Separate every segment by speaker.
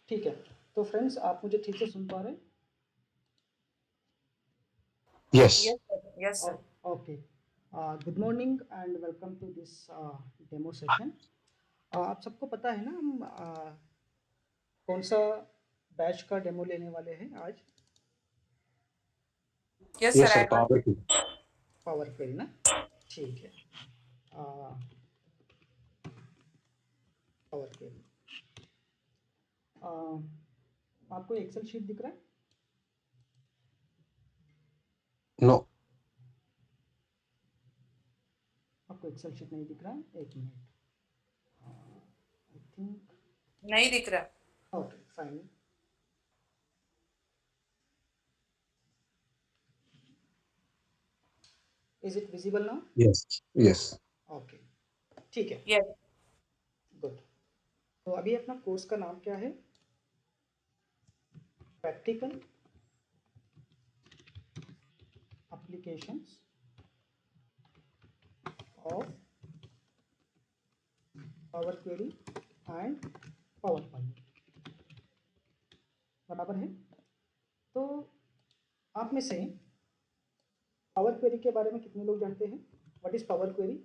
Speaker 1: ठीक है, तो फ्रेंड्स आप मुझे ठीक से सुन पा रहे हैं?
Speaker 2: Yes.
Speaker 3: Yes, sir. Yes, sir.
Speaker 1: Okay, good morning and welcome to this demo session. आप सबको पता है ना हम कौन सा बैच का डेमो लेने वाले हैं आज?
Speaker 3: Yes, sir.
Speaker 2: Yes,
Speaker 3: I
Speaker 2: sir.
Speaker 3: got
Speaker 2: Power
Speaker 3: it.
Speaker 2: to.
Speaker 1: Power query ना? ठीक है, पावर क्वेरी। आपको एक्सेल शीट दिख रहा है?
Speaker 2: No.
Speaker 1: आपको एक्सेल शीट नहीं दिख रहा है? एक मिनट, आई थिंक।
Speaker 3: नहीं दिख रहा।
Speaker 1: Okay fine. Is it visible now?
Speaker 2: Yes. Yes.
Speaker 1: Okay, ठीक है,
Speaker 3: Yes.
Speaker 1: गुड। तो अभी अपना कोर्स का नाम क्या है? Practical applications of Power Query and PowerPoint, बराबर है। तो आप में से पावर क्वेरी के बारे में कितने लोग जानते हैं? What is power query?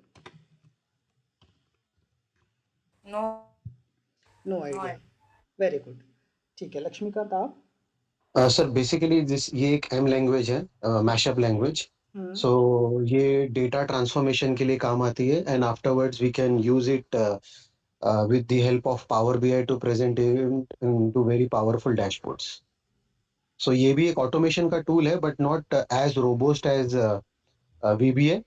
Speaker 3: No.
Speaker 1: No idea. Very good, ठीक है। लक्ष्मीकांत आप?
Speaker 2: Sir, basically this ये एक M language है, mashup language. So ये data transformation के लिए काम आती है and afterwards we can use it with the help of Power BI to present it into very powerful dashboards. So ये भी एक automation का tool है but not as robust as VBA.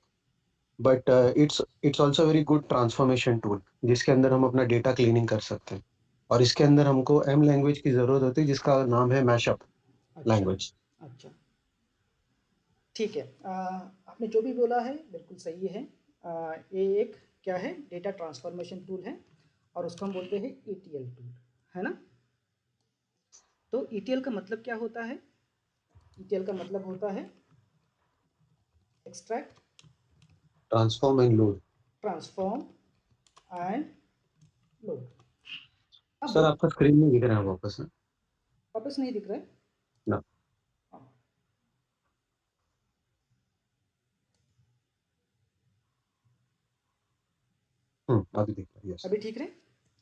Speaker 2: But it's also a very good transformation tool जिसके अंदर हम अपना data cleaning कर सकते हैं और इसके अंदर हमको M language की जरूरत होती है जिसका नाम है mashup
Speaker 1: अच्छा
Speaker 2: language.
Speaker 1: अच्छा, ठीक है। आपने जो भी बोला है बिल्कुल सही है। ये एक क्या है? डेटा ट्रांसफॉर्मेशन टूल है और उसको हम बोलते हैं ETL टूल, है ना? तो ETL का मतलब क्या होता है? ETL का मतलब होता है extract,
Speaker 2: Transform and load.
Speaker 1: Transform and load. अब
Speaker 2: सर आपका स्क्रीन में दिख रहा है वापस है
Speaker 1: वापस नहीं दिख रहा है?
Speaker 2: ना?
Speaker 1: हाँ,
Speaker 2: अभी दिख रहा है। यस.
Speaker 1: अभी ठीक है?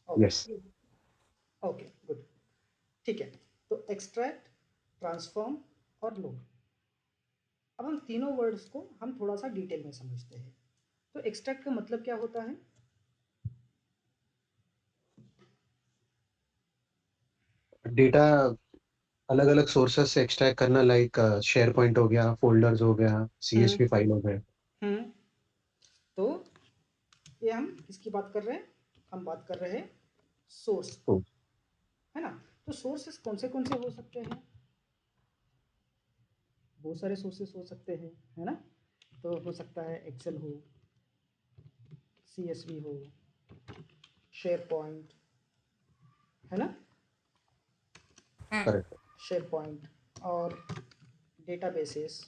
Speaker 2: यस.
Speaker 1: ओके ओके गुड, ठीक है। तो एक्सट्रैक्ट, ट्रांसफॉर्म और लोड। अब हम तीनों वर्ड्स को हम थोड़ा सा डिटेल में समझते हैं। तो एक्सट्रैक्ट का मतलब क्या होता है?
Speaker 2: डेटा अलग अलग सोर्सेस से एक्सट्रैक्ट करना, लाइक शेयर पॉइंट हो गया, फोल्डर्स हो गया,
Speaker 1: हम्म
Speaker 2: CSV फाइल हो गया.
Speaker 1: हम्म तो ये हम किसकी बात कर रहे हैं? हम बात कर रहे हैं सोर्स,
Speaker 2: तो
Speaker 1: है ना? तो सोर्सेस कौन से हो सकते हैं? बहुत सारे सोर्सेस हो सकते हैं, है ना? तो हो सकता है एक्सेल हो, CSV हो, शेयर पॉइंट, है ना?
Speaker 2: करेक्ट.
Speaker 1: शेयर पॉइंट और databases,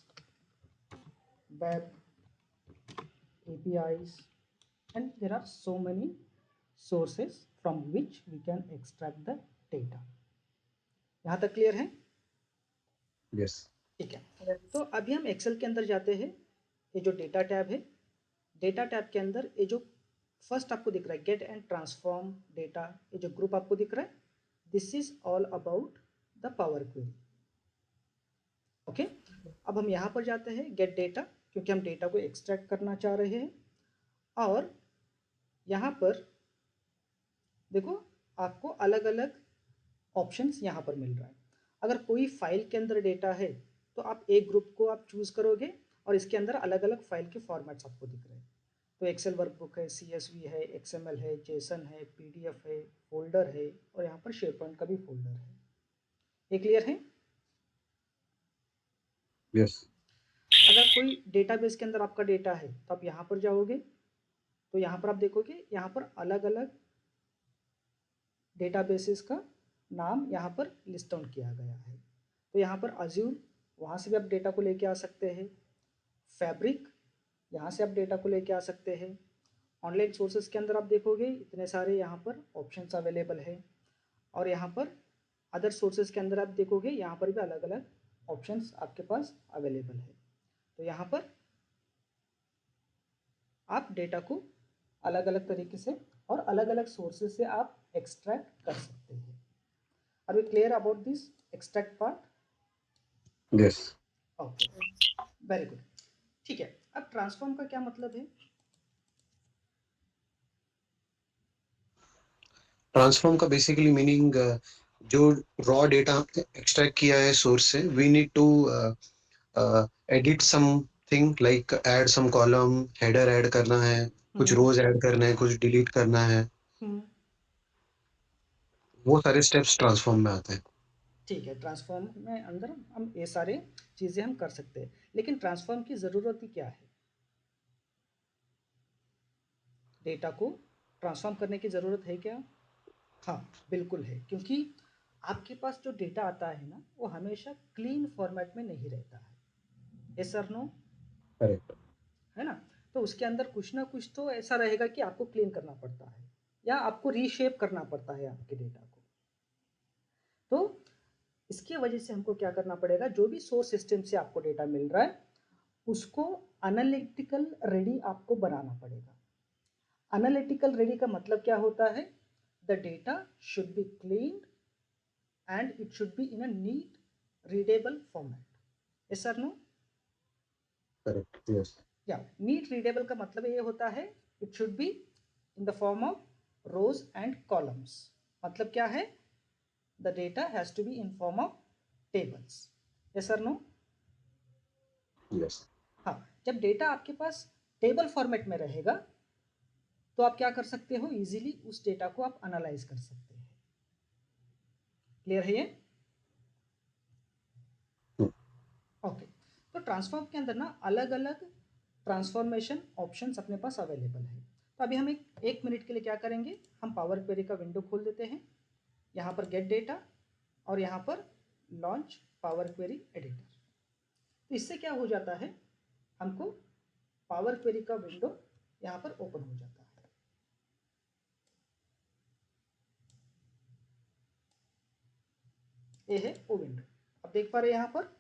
Speaker 1: web APIs, and there are so many sources from which we can extract the data. यहाँ तक क्लियर है?
Speaker 2: यस.
Speaker 1: ठीक है।
Speaker 3: Yes.
Speaker 1: तो अभी हम एक्सेल के अंदर जाते हैं। ये जो डेटा टैब है, डेटा टैब के अंदर ये जो फर्स्ट आपको दिख रहा है गेट एंड ट्रांसफॉर्म डेटा, ये जो ग्रुप आपको दिख रहा है, this is all about the power query. Okay, अब हम यहाँ पर जाते हैं गेट डेटा, क्योंकि हम डेटा को एक्सट्रैक्ट करना चाह रहे हैं। और यहाँ पर देखो, आपको अलग अलग ऑप्शंस यहाँ पर मिल रहा है। अगर कोई फाइल के अंदर डेटा है तो आप एक ग्रुप को आप चूज करोगे और इसके अंदर अलग अलग फाइल के फॉर्मेट्स आपको दिख रहे हैं। तो एक्सेल वर्कबुक है, CSV है, XML है, जेसन है, PDF है, फोल्डर है और यहाँ पर शेयर पॉइंट का भी फोल्डर है। ये क्लियर है?
Speaker 2: यस.
Speaker 1: अगर कोई डेटाबेस के अंदर आपका डेटा है तो आप यहाँ पर जाओगे, तो यहाँ पर आप देखोगे यहाँ पर अलग अलग डेटाबेसेस का नाम यहाँ पर लिस्ट डाउन किया गया है। तो यहाँ पर अज्यूर, वहाँ से भी आप डेटा को लेके आ सकते हैं। फैब्रिक, यहाँ से आप डेटा को लेके आ सकते हैं। ऑनलाइन सोर्सेज के अंदर आप देखोगे इतने सारे यहाँ पर ऑप्शंस अवेलेबल है। और यहाँ पर अदर सोर्सेज के अंदर आप देखोगे यहाँ पर भी अलग अलग ऑप्शंस आपके पास अवेलेबल है। तो यहाँ पर आप डेटा को अलग अलग तरीके से और अलग अलग सोर्सेज से आप एक्सट्रैक्ट कर सकते हैं। Are we clear about this extract part?
Speaker 2: Yes.
Speaker 1: Okay, very good. ठीक है, अब ट्रांसफॉर्म का क्या मतलब है?
Speaker 2: ट्रांसफॉर्म का बेसिकली मीनिंग जो रॉ डेटा एक्सट्रैक्ट किया है सोर्स से, we need to edit something like add some column, header add करना है, कुछ रोज ऐड करना है, कुछ डिलीट करना है, वो सारे स्टेप्स ट्रांसफॉर्म में आते हैं।
Speaker 1: ठीक है, ट्रांसफॉर्म में अंदर हम ये सारे चीज़ें हम कर सकते हैं, लेकिन ट्रांसफॉर्म की ज़रूरत ही क्या है? डेटा को ट्रांसफॉर्म करने की ज़रूरत है क्या? हाँ, बिल्कुल है, क्योंकि आपके पास जो डेटा आता है ना, वो हमेशा क्लीन फॉर्मेट में नहीं रहता है। यस और नो?
Speaker 2: करेक्ट।
Speaker 1: है ना? तो उसके अंदर कुछ ना कुछ तो ऐसा रहेगा कि आपको क्लीन करना पड़ता है या आपको रीशेप करना पड़ता है आपके डेटा को। तो इसकी वजह से हमको क्या करना पड़ेगा, जो भी सोर्स सिस्टम से आपको डेटा मिल रहा है उसको एनालिटिकल रेडी आपको बनाना पड़ेगा। एनालिटिकल रेडी का मतलब क्या होता है? The data should be clean and it should be in a neat readable format. Yes और नो?
Speaker 2: Correct, yes.
Speaker 1: या नीट रीडेबल का मतलब ये होता है it should be in the form of rows and columns. मतलब क्या है? The data has to be in form of tables. Yes और नो?
Speaker 2: यस।
Speaker 1: हाँ, जब डेटा आपके पास टेबल फॉर्मेट में रहेगा तो आप क्या कर सकते हो, इजीली उस डेटा को आप एनालाइज कर सकते हैं। क्लियर है ये? ओके, तो ट्रांसफॉर्म के अंदर ना अलग अलग ट्रांसफॉर्मेशन ऑप्शंस अपने पास अवेलेबल है। तो अभी हम एक मिनट के लिए क्या करेंगे, हम पावर क्वेरी का विंडो खोल देते हैं, यहाँ पर गेट डेटा और यहाँ पर लॉन्च पावर क्वेरी एडिटर। तो इससे क्या हो जाता है, हमको पावर क्वेरी का विंडो यहाँ पर ओपन हो जाता है। ये है वो विंडो, अब देख पा रहे हैं यहाँ पर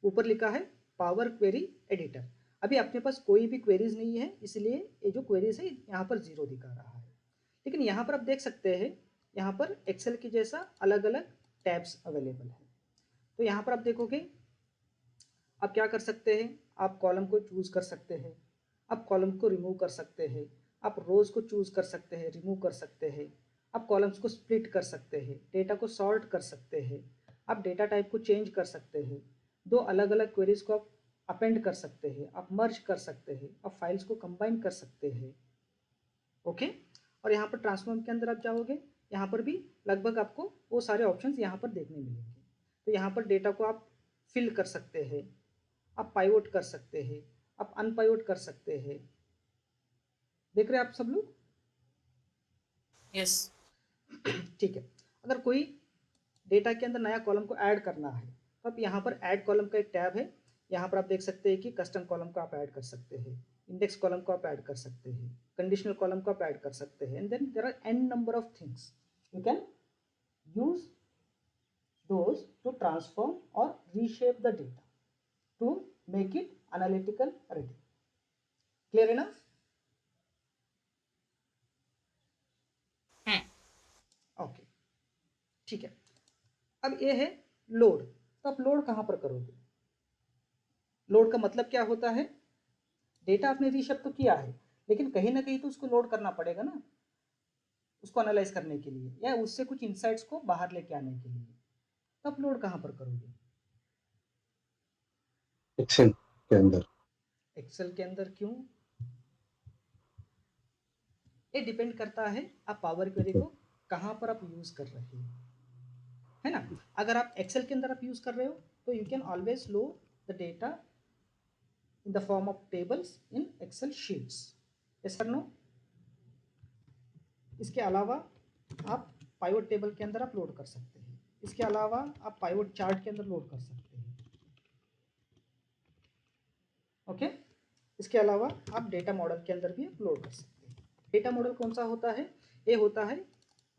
Speaker 1: ऊपर लिखा है पावर क्वेरी एडिटर। अभी अपने पास कोई भी क्वेरीज नहीं है, इसलिए ये जो क्वेरीज है यहाँ पर 0 दिखा रहा है। लेकिन यहाँ पर आप देख सकते हैं, यहाँ पर एक्सेल की जैसा अलग अलग टैब्स अवेलेबल है। तो यहाँ पर आप देखोगे, आप क्या कर सकते हैं, आप कॉलम को चूज कर सकते हैं, आप कॉलम को रिमूव कर सकते हैं, आप रोज को चूज कर सकते हैं, रिमूव कर सकते हैं, आप कॉलम्स को स्प्लिट कर सकते हैं, डेटा को सॉर्ट कर सकते हैं, आप डेटा टाइप को चेंज कर सकते हैं, दो अलग अलग क्वेरीज को आप अपेंड कर सकते हैं, आप मर्ज कर सकते हैं, आप फाइल्स को कंबाइन कर सकते हैं। ओके, और यहाँ पर ट्रांसफॉर्म के अंदर आप जाओगे, यहाँ पर भी लगभग आपको वो सारे ऑप्शंस यहाँ पर देखने मिलेंगे। तो यहाँ पर डेटा को आप फिल कर सकते हैं, आप पाइवोट कर सकते हैं, आप अनपाइवोट कर सकते हैं। देख रहे हैं आप सब लोग?
Speaker 3: यस।
Speaker 1: ठीक है, अगर कोई डेटा के अंदर नया कॉलम को ऐड करना है तो आप यहाँ पर ऐड कॉलम का एक टैब है, यहाँ पर आप देख सकते हैं कि कस्टम कॉलम को आप ऐड कर सकते हैं, इंडेक्स कॉलम को आप ऐड कर सकते हैं, कंडीशनल कॉलम को आप ऐड कर सकते हैं, and then there are an number of things you can use those to transform or reshape the data to make it analytical ready. Clear enough? Okay, ठीक है। अब ये है लोड। तो आप लोड कहाँ पर करोगे? लोड का मतलब क्या होता है, डेटा आपने रीशेप तो किया है, लेकिन कहीं ना कहीं तो उसको लोड करना पड़ेगा ना, उसको एनालाइज करने के लिए या उससे कुछ इंसाइट्स को बाहर लेके आने के लिए। तो आप लोड कहाँ पर करोगे?
Speaker 2: एक्सेल के अंदर।
Speaker 1: एक्सेल के अंदर। क्यों? ये डिपेंड करता है आप पावर क्वेरी को कहाँ पर आप यूज कर रहे हो, है ना? अगर आप एक्सेल के अंदर आप यूज कर रहे हो तो you can always load the data in the form of tables in Excel sheets. Yes और नो? इसके अलावा आप पाइवट टेबल के अंदर आप लोड कर सकते हैं, इसके अलावा आप पाइवट चार्ट के अंदर लोड कर सकते हैं। ओके, इसके अलावा आप डेटा मॉडल के अंदर भी आप लोड कर सकते हैं। डेटा मॉडल कौन सा होता है? ये होता है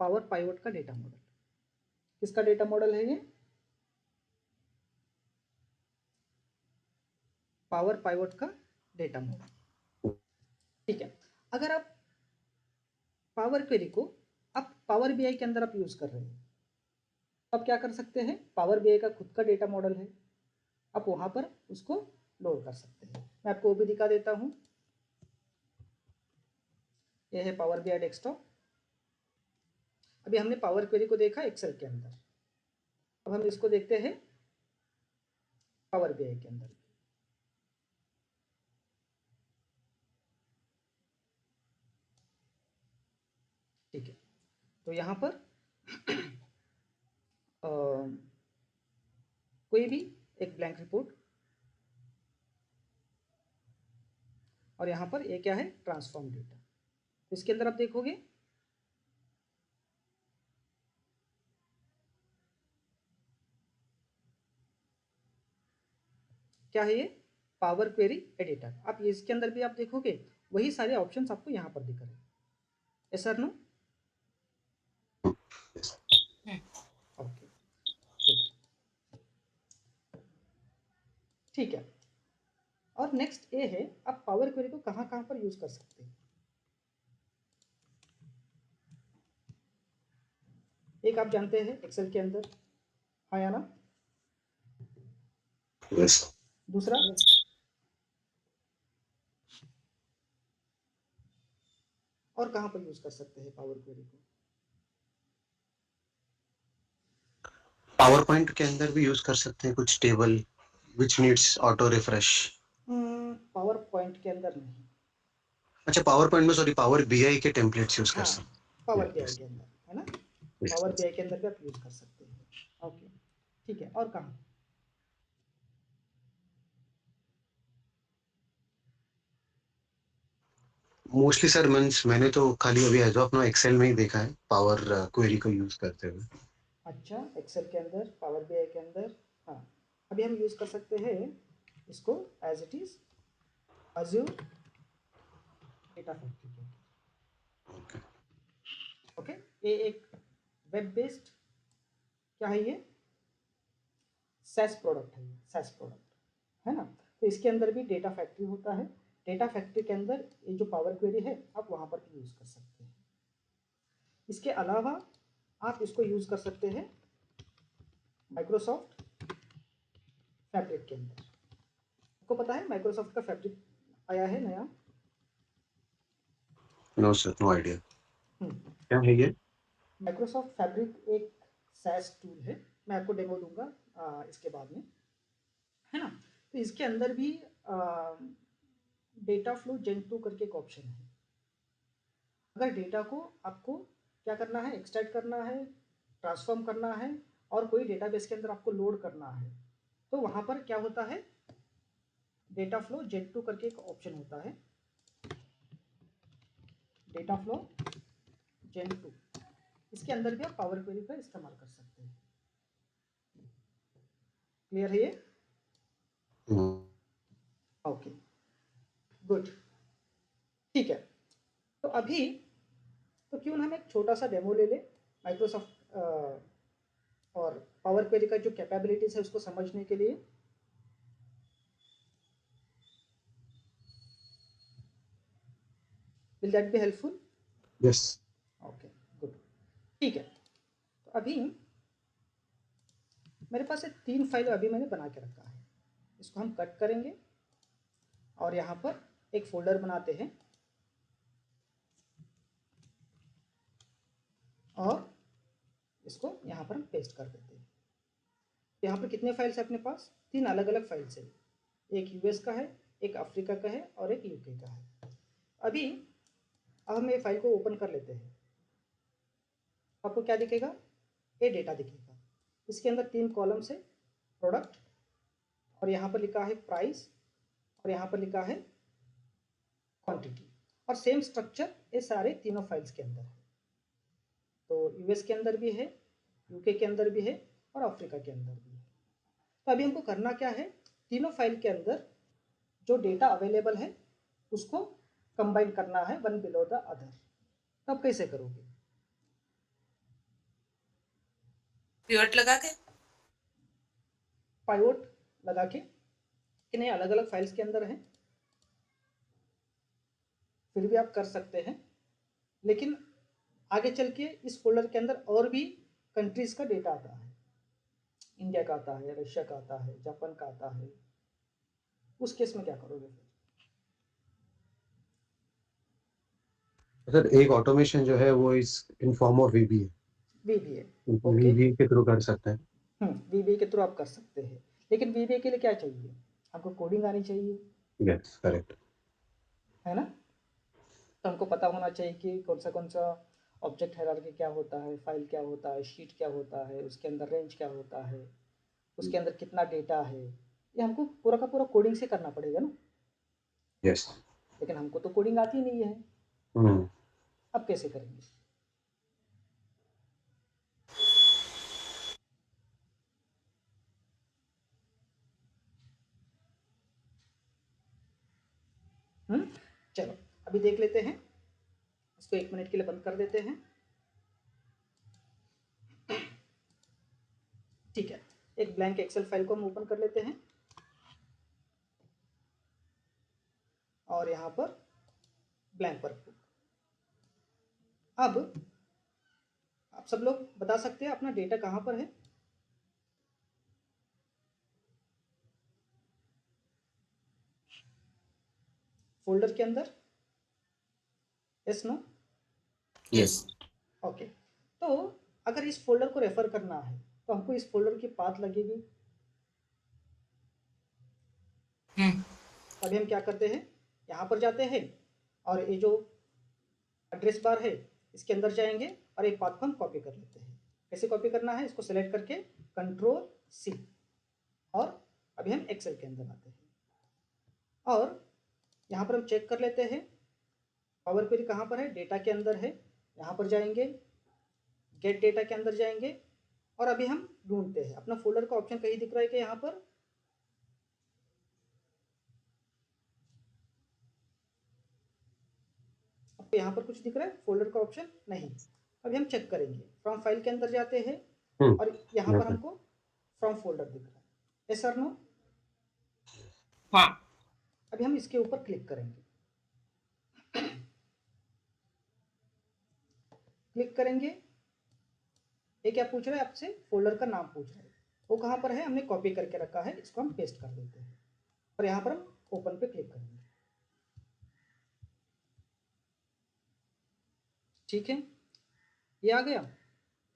Speaker 1: पावर पाइवट का डेटा मॉडल। किसका डेटा मॉडल है ये? पावर पाइवट का डेटा मॉडल। ठीक है, अगर आप पावर क्वेरी को आप पावर बीआई के अंदर आप यूज कर रहे हैं, आप क्या कर सकते हैं, पावर बीआई का खुद का डेटा मॉडल है, आप वहां पर उसको लोड कर सकते हैं। मैं आपको वो भी दिखा देता हूं। ये है पावर बीआई डेस्कटॉप। अभी हमने पावर क्वेरी को देखा एक्सेल के अंदर, अब हम इसको देखते हैं पावर बीआई के अंदर। ठीक है, तो यहाँ पर कोई भी एक ब्लैंक रिपोर्ट, और यहाँ पर ये क्या है, ट्रांसफॉर्म डेटा। तो इसके अंदर आप देखोगे क्या है, ये पावर क्वेरी एडिटर। आप इसके अंदर भी आप देखोगे वही सारे ऑप्शंस आपको यहाँ पर दिख रहे हैं। Yes sir no? ओके, ठीक है। और नेक्स्ट ये है, आप पावर क्वेरी को कहाँ कहाँ पर यूज कर सकते हैं। एक आप जानते हैं एक्सेल के अंदर, हाँ या ना?
Speaker 2: Yes.
Speaker 1: दूसरा और कहाँ पर यूज कर सकते हैं पावर क्वेरी को?
Speaker 2: पावर पॉइंट के अंदर भी यूज कर सकते हैं कुछ table which needs auto refresh.
Speaker 1: Power point के अंदर नहीं।
Speaker 2: अच्छा, पावर पॉइंट में सॉरी, पावर बीआई के टेम्पलेट्स यूज कर
Speaker 1: हाँ,
Speaker 2: सकते
Speaker 1: पावर
Speaker 2: हैं।
Speaker 1: बीआई के अंदर है ना, पावर बीआई के अंदर भी आप यूज कर सकते हैं। ओके, ठीक है, और कहाँ?
Speaker 2: मोस्टली सर मैंने तो खाली अभी एज ऑफ नाउ एक्सेल में ही देखा है पावर क्वेरी को यूज करते हुए।
Speaker 1: अच्छा, एक्सेल के अंदर, पावर बीआई के अंदर, हाँ। अभी हम यूज कर सकते हैं इसको as it is Azure data factory के अंदर। ओके, ये एक वेब बेस्ड क्या है, ये सैस प्रोडक्ट है, सैस प्रोडक्ट है ना। तो इसके अंदर भी डेटा फैक्ट्री होता है। डेटा फैक्ट्री के अंदर ये जो पावर क्वेरी है आप वहाँ पर भी यूज कर सकते हैं। इसके अलावा आप इसको यूज कर सकते हैं माइक्रोसॉफ्ट फैब्रिक के अंदर। आपको पता है माइक्रोसॉफ्ट का फैब्रिक आया है नया?
Speaker 2: No sir, no idea.
Speaker 1: Hmm,
Speaker 2: क्या है ये?
Speaker 1: माइक्रोसॉफ्ट फैब्रिक एक सैस टूल है, मैं आपको डेमो दूंगा इसके बाद में, है ना। तो इसके अंदर भी डेटा फ्लो जेन 2 करके एक ऑप्शन है। अगर डेटा को आपको क्या करना है, एक्सट्रैक्ट करना है, ट्रांसफॉर्म करना है, और कोई डेटाबेस के अंदर आपको लोड करना है, तो वहाँ पर क्या होता है, डेटा फ्लो जेन 2 करके एक ऑप्शन होता है, डेटा फ्लो जेन 2। इसके अंदर भी आप पावर क्वेरी का इस्तेमाल कर सकते हैं। क्लियर है ये? ओके, गुड, ठीक है। तो अभी तो क्यों ना हम एक छोटा सा डेमो ले लें माइक्रोसॉफ्ट और पावर क्वेरी का जो कैपेबिलिटीज है उसको समझने के लिए। Will that be helpful?
Speaker 2: Yes.
Speaker 1: Okay, good, ठीक है। तो अभी मेरे पास एक 3 फाइल अभी मैंने बना के रखा है, इसको हम कट करेंगे और यहाँ पर एक फोल्डर बनाते हैं और इसको यहाँ पर हम पेस्ट कर देते हैं। यहाँ पर कितने फाइल्स है अपने पास? 3 अलग अलग फाइल्स है, एक यूएस का है, एक अफ्रीका का है और एक यूके का है। अभी अब हम ये फाइल को ओपन कर लेते हैं। आपको क्या दिखेगा? ये डेटा दिखेगा। इसके अंदर 3 कॉलम्स है, प्रोडक्ट, और यहाँ पर लिखा है प्राइस, और यहाँ पर लिखा है क्वांटिटी, और सेम स्ट्रक्चर ये सारे तीनों फाइल्स के अंदर है। तो यूएस के अंदर भी है, यूके के अंदर भी है और अफ्रीका के अंदर भी है। तो अभी हमको करना क्या है, तीनों फाइल के अंदर जो डेटा अवेलेबल है उसको कंबाइन करना है वन बिलो द अदर। तो आप कैसे करोगे?
Speaker 3: पिवट लगा के
Speaker 1: पाइवोट लगा के कि नहीं, अलग अलग फाइल्स के अंदर है, फिर भी आप कर सकते हैं। लेकिन आगे चल के इस फोल्डर के अंदर और भी कंट्रीज का डेटा आता है, इंडिया का आता है, रशिया का आता है, जापान का आता है। उस केस में क्या करोगे फिर?
Speaker 2: सर एक ऑटोमेशन जो है वो इस इन फॉर्म ऑफ वीबी है,
Speaker 1: वीबीए, ओके।
Speaker 2: वीबी के थ्रू कर सकते हैं।
Speaker 1: वीबीए के थ्रू आप कर सकते हैं, लेकिन वीबीए के लिए क्या चाहिए? आपको कोडिंग आनी चाहिए,
Speaker 2: यस करेक्ट।
Speaker 1: है ना? तो हमको पता होना चाहिए कि कौन सा ऑब्जेक्ट हायरार्की क्या होता है, फाइल क्या होता है, शीट क्या होता है, उसके अंदर रेंज क्या होता है, उसके अंदर कितना डेटा है। ये हमको पूरा का पूरा कोडिंग से करना पड़ेगा ना।
Speaker 2: यस।
Speaker 1: लेकिन हमको तो कोडिंग आती नहीं है,
Speaker 2: हम्म।
Speaker 1: अब कैसे करेंगे? चलो अभी देख लेते हैं, इसको 1 मिनट के लिए बंद कर देते हैं। ठीक है, एक ब्लैंक एक्सेल फाइल को हम ओपन कर लेते हैं और यहाँ पर ब्लैंक वर्कबुक। अब आप सब लोग बता सकते हैं अपना डेटा कहाँ पर है? फोल्डर के अंदर? Yes no?
Speaker 3: Yes
Speaker 1: okay. तो अगर इस फोल्डर को रेफर करना है तो हमको इस फोल्डर की पाथ लगेगी। अभी हम क्या करते हैं, यहाँ पर जाते हैं और ये जो एड्रेस बार है इसके अंदर जाएंगे और एक पाथ को हम कॉपी कर लेते हैं। कैसे कॉपी करना है? इसको सेलेक्ट करके कंट्रोल सी, और अभी हम एक्सेल के अंदर आते हैं और यहाँ पर हम चेक कर लेते हैं पावर क्वेरी कहाँ पर है। डेटा के अंदर है, यहाँ पर जाएंगे, गेट डेटा के अंदर जाएंगे और अभी हम ढूंढते हैं अपना फोल्डर का ऑप्शन कहीं दिख रहा है कि यहाँ पर? आपको यहाँ पर कुछ दिख रहा है फोल्डर का ऑप्शन? नहीं। अभी हम चेक करेंगे, फ्रॉम फाइल के अंदर जाते हैं और यहाँ पर हमको फ्रॉम फोल्डर दिख रहा है। यस और नो?
Speaker 3: हाँ
Speaker 1: अभी हम इसके ऊपर क्लिक करेंगे, क्लिक करेंगे। ये क्या पूछ रहा है आपसे? फोल्डर का नाम पूछ रहा है। वो कहाँ पर है? हमने कॉपी करके रखा है, इसको हम पेस्ट कर देते हैं और यहाँ पर हम ओपन पे क्लिक करेंगे। ठीक है, ये आ गया।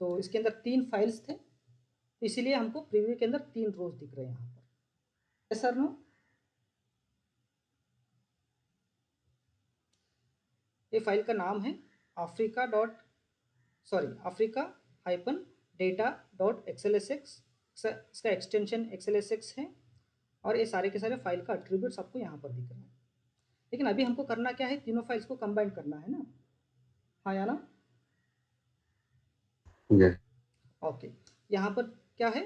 Speaker 1: तो इसके अंदर 3 फाइल्स थे, तो इसीलिए हमको प्रीव्यू के अंदर 3 रोज दिख रहे हैं यहाँ पर। यस और नो? ये फाइल का नाम है अफ्रीका -data.xlsx, इसका एक्सटेंशन XLSX है और ये सारे के सारे फाइल का एट्रीब्यूट्स आपको यहाँ पर दिख रहे हैं। लेकिन अभी हमको करना क्या है? तीनों फाइल्स को कंबाइन करना है ना, हाँ या ना?
Speaker 2: यस।
Speaker 1: ओके, यहाँ पर क्या है?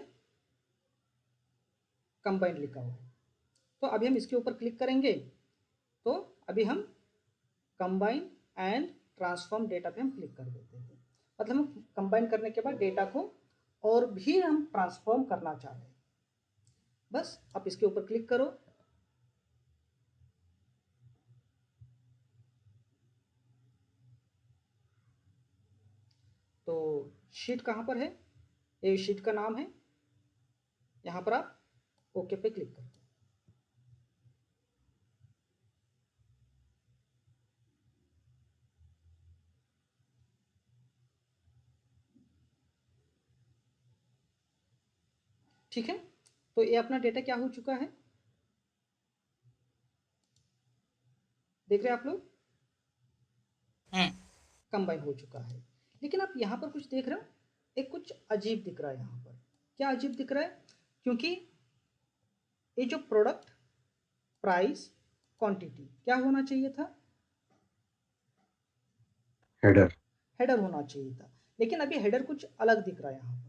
Speaker 1: कंबाइन लिखा हुआ है। तो अभी हम इसके ऊपर क्लिक करेंगे तो अभी हम कंबाइन एंड ट्रांसफॉर्म डेटा पे हम क्लिक कर देते हैं। मतलब हम कंबाइन करने के बाद डेटा को और भी हम ट्रांसफॉर्म करना चाह रहे हैं। बस आप इसके ऊपर क्लिक करो, तो शीट कहाँ पर है? ये शीट का नाम है, यहाँ पर आप ओके पे क्लिक करो। ठीक है, तो ये अपना डेटा क्या हो चुका है, देख रहे हैं आप लोग? कंबाइन हो चुका है। लेकिन आप यहाँ पर कुछ देख रहे हो, एक कुछ अजीब दिख रहा है यहाँ पर। क्या अजीब दिख रहा है? क्योंकि ये जो प्रोडक्ट, प्राइस, क्वांटिटी क्या होना चाहिए था?
Speaker 2: हेडर।
Speaker 1: हेडर होना चाहिए था, लेकिन अभी हेडर कुछ अलग दिख रहा है यहाँ पर।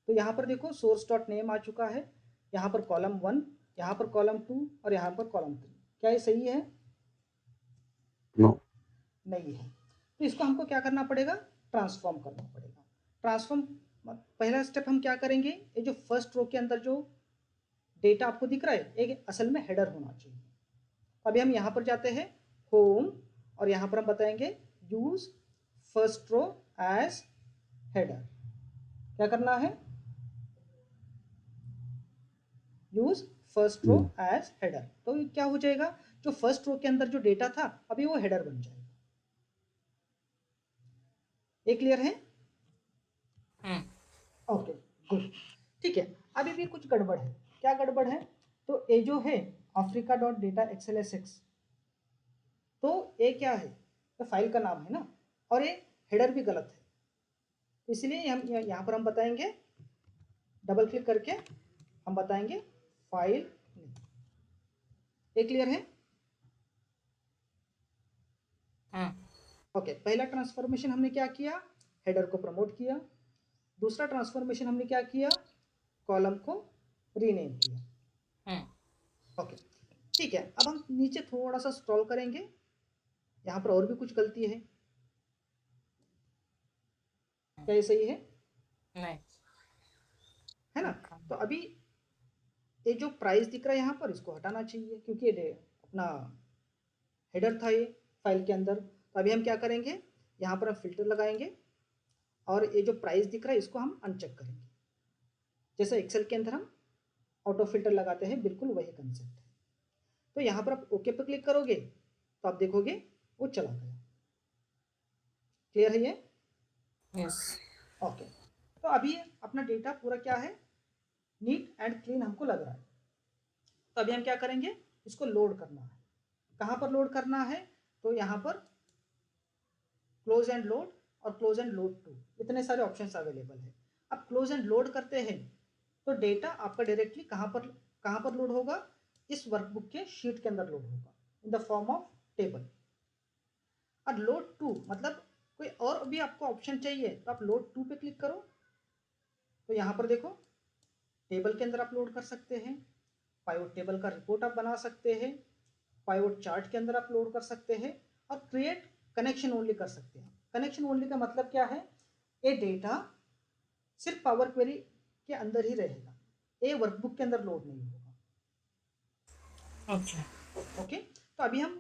Speaker 1: तो यहाँ पर देखो सोर्स डॉट नेम आ चुका है, यहाँ पर कॉलम 1, यहाँ पर कॉलम 2 और यहाँ पर कॉलम 3। क्या ये सही है?
Speaker 2: नो।
Speaker 1: नहीं है। तो इसको हमको क्या करना पड़ेगा? ट्रांसफॉर्म करना पड़ेगा। ट्रांसफॉर्म पहला स्टेप हम क्या करेंगे, ये जो फर्स्ट रो के अंदर जो डेटा आपको दिख रहा है एक असल में हेडर होना चाहिए। अभी हम यहाँ पर जाते हैं होम और यहाँ पर हम बताएंगे use first row as header. क्या करना है, use first row as header. तो क्या हो जाएगा, जो फर्स्ट रो के अंदर जो डेटा था अभी वो हेडर बन जाएगा। ये क्लियर है? ओके गुड, ठीक है। अभी भी कुछ गड़बड़ है। क्या गड़बड़ है, तो ये जो है अफ्रीका डॉट डेटा XLSX, तो ये क्या है, तो फाइल का नाम है ना, और ये हेडर भी गलत है। इसलिए हम यहाँ पर हम बताएंगे, डबल क्लिक करके हम बताएंगे फाइल नेम। ये क्लियर है? ओके, पहला ट्रांसफॉर्मेशन हमने क्या किया, हेडर को प्रमोट किया। दूसरा ट्रांसफॉर्मेशन हमने क्या किया, कॉलम को रीनेम किया। ओके ठीक है। अब हम नीचे थोड़ा सा स्क्रॉल करेंगे, यहाँ पर और भी कुछ गलती है। क्या ये सही है?
Speaker 3: नहीं
Speaker 1: है ना? तो अभी ये जो प्राइस दिख रहा है यहाँ पर, इसको हटाना चाहिए क्योंकि ये अपना हेडर था ये फाइल के अंदर। तो अभी हम क्या करेंगे, यहाँ पर हम फिल्टर लगाएंगे और ये जो प्राइस दिख रहा है इसको हम अनचेक करेंगे। जैसे एक्सेल के अंदर हम ऑटो फिल्टर लगाते हैं, बिल्कुल वही कंसेप्ट है। तो यहाँ पर आप ओके पे क्लिक करोगे तो आप देखोगे वो चला गया। क्लियर है ये?
Speaker 3: यस
Speaker 1: ओके, तो अभी अपना डेटा पूरा क्या है, नीट एंड क्लीन हमको लग रहा है। तो अभी हम क्या करेंगे, इसको लोड करना है। कहाँ पर लोड करना है, तो यहाँ पर क्लोज एंड लोड और क्लोज एंड लोड टू, इतने सारे ऑप्शंस अवेलेबल है। अब क्लोज एंड लोड करते हैं तो डेटा आपका डायरेक्टली कहाँ पर लोड होगा, इस वर्कबुक के शीट के अंदर लोड होगा इन द फॉर्म ऑफ टेबल। और लोड टू मतलब कोई और भी आपको ऑप्शन चाहिए तो आप लोड टू पे क्लिक करो। तो यहाँ पर देखो टेबल के अंदर आप लोड कर सकते हैं, पाइवट टेबल का रिपोर्ट आप बना सकते हैं, पाइवट चार्ट के अंदर आप लोड कर सकते हैं, और क्रिएट कनेक्शन ओनली कर सकते हैं। कनेक्शन ओनली का मतलब क्या है, ये डेटा सिर्फ पावर क्वेरी के अंदर ही रहेगा, ये वर्कबुक के अंदर लोड नहीं होगा। ओके, तो अभी हम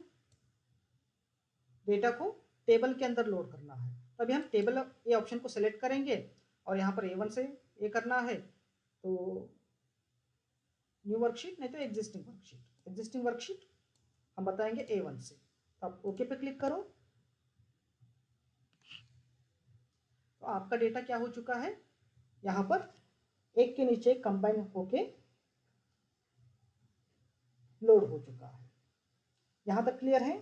Speaker 1: डेटा को टेबल के अंदर लोड करना है। तो अभी हम टेबल ये ऑप्शन को सेलेक्ट करेंगे और यहाँ पर A1 से ये करना है, तो न्यू वर्कशीट नहीं तो एग्जिस्टिंग वर्कशीट हम बताएंगे A1 से। तो आप ओके पे क्लिक करो। तो आपका डेटा क्या हो चुका है, यहाँ पर एक के नीचे कंबाइन होके लोड हो चुका है। यहाँ तक क्लियर है?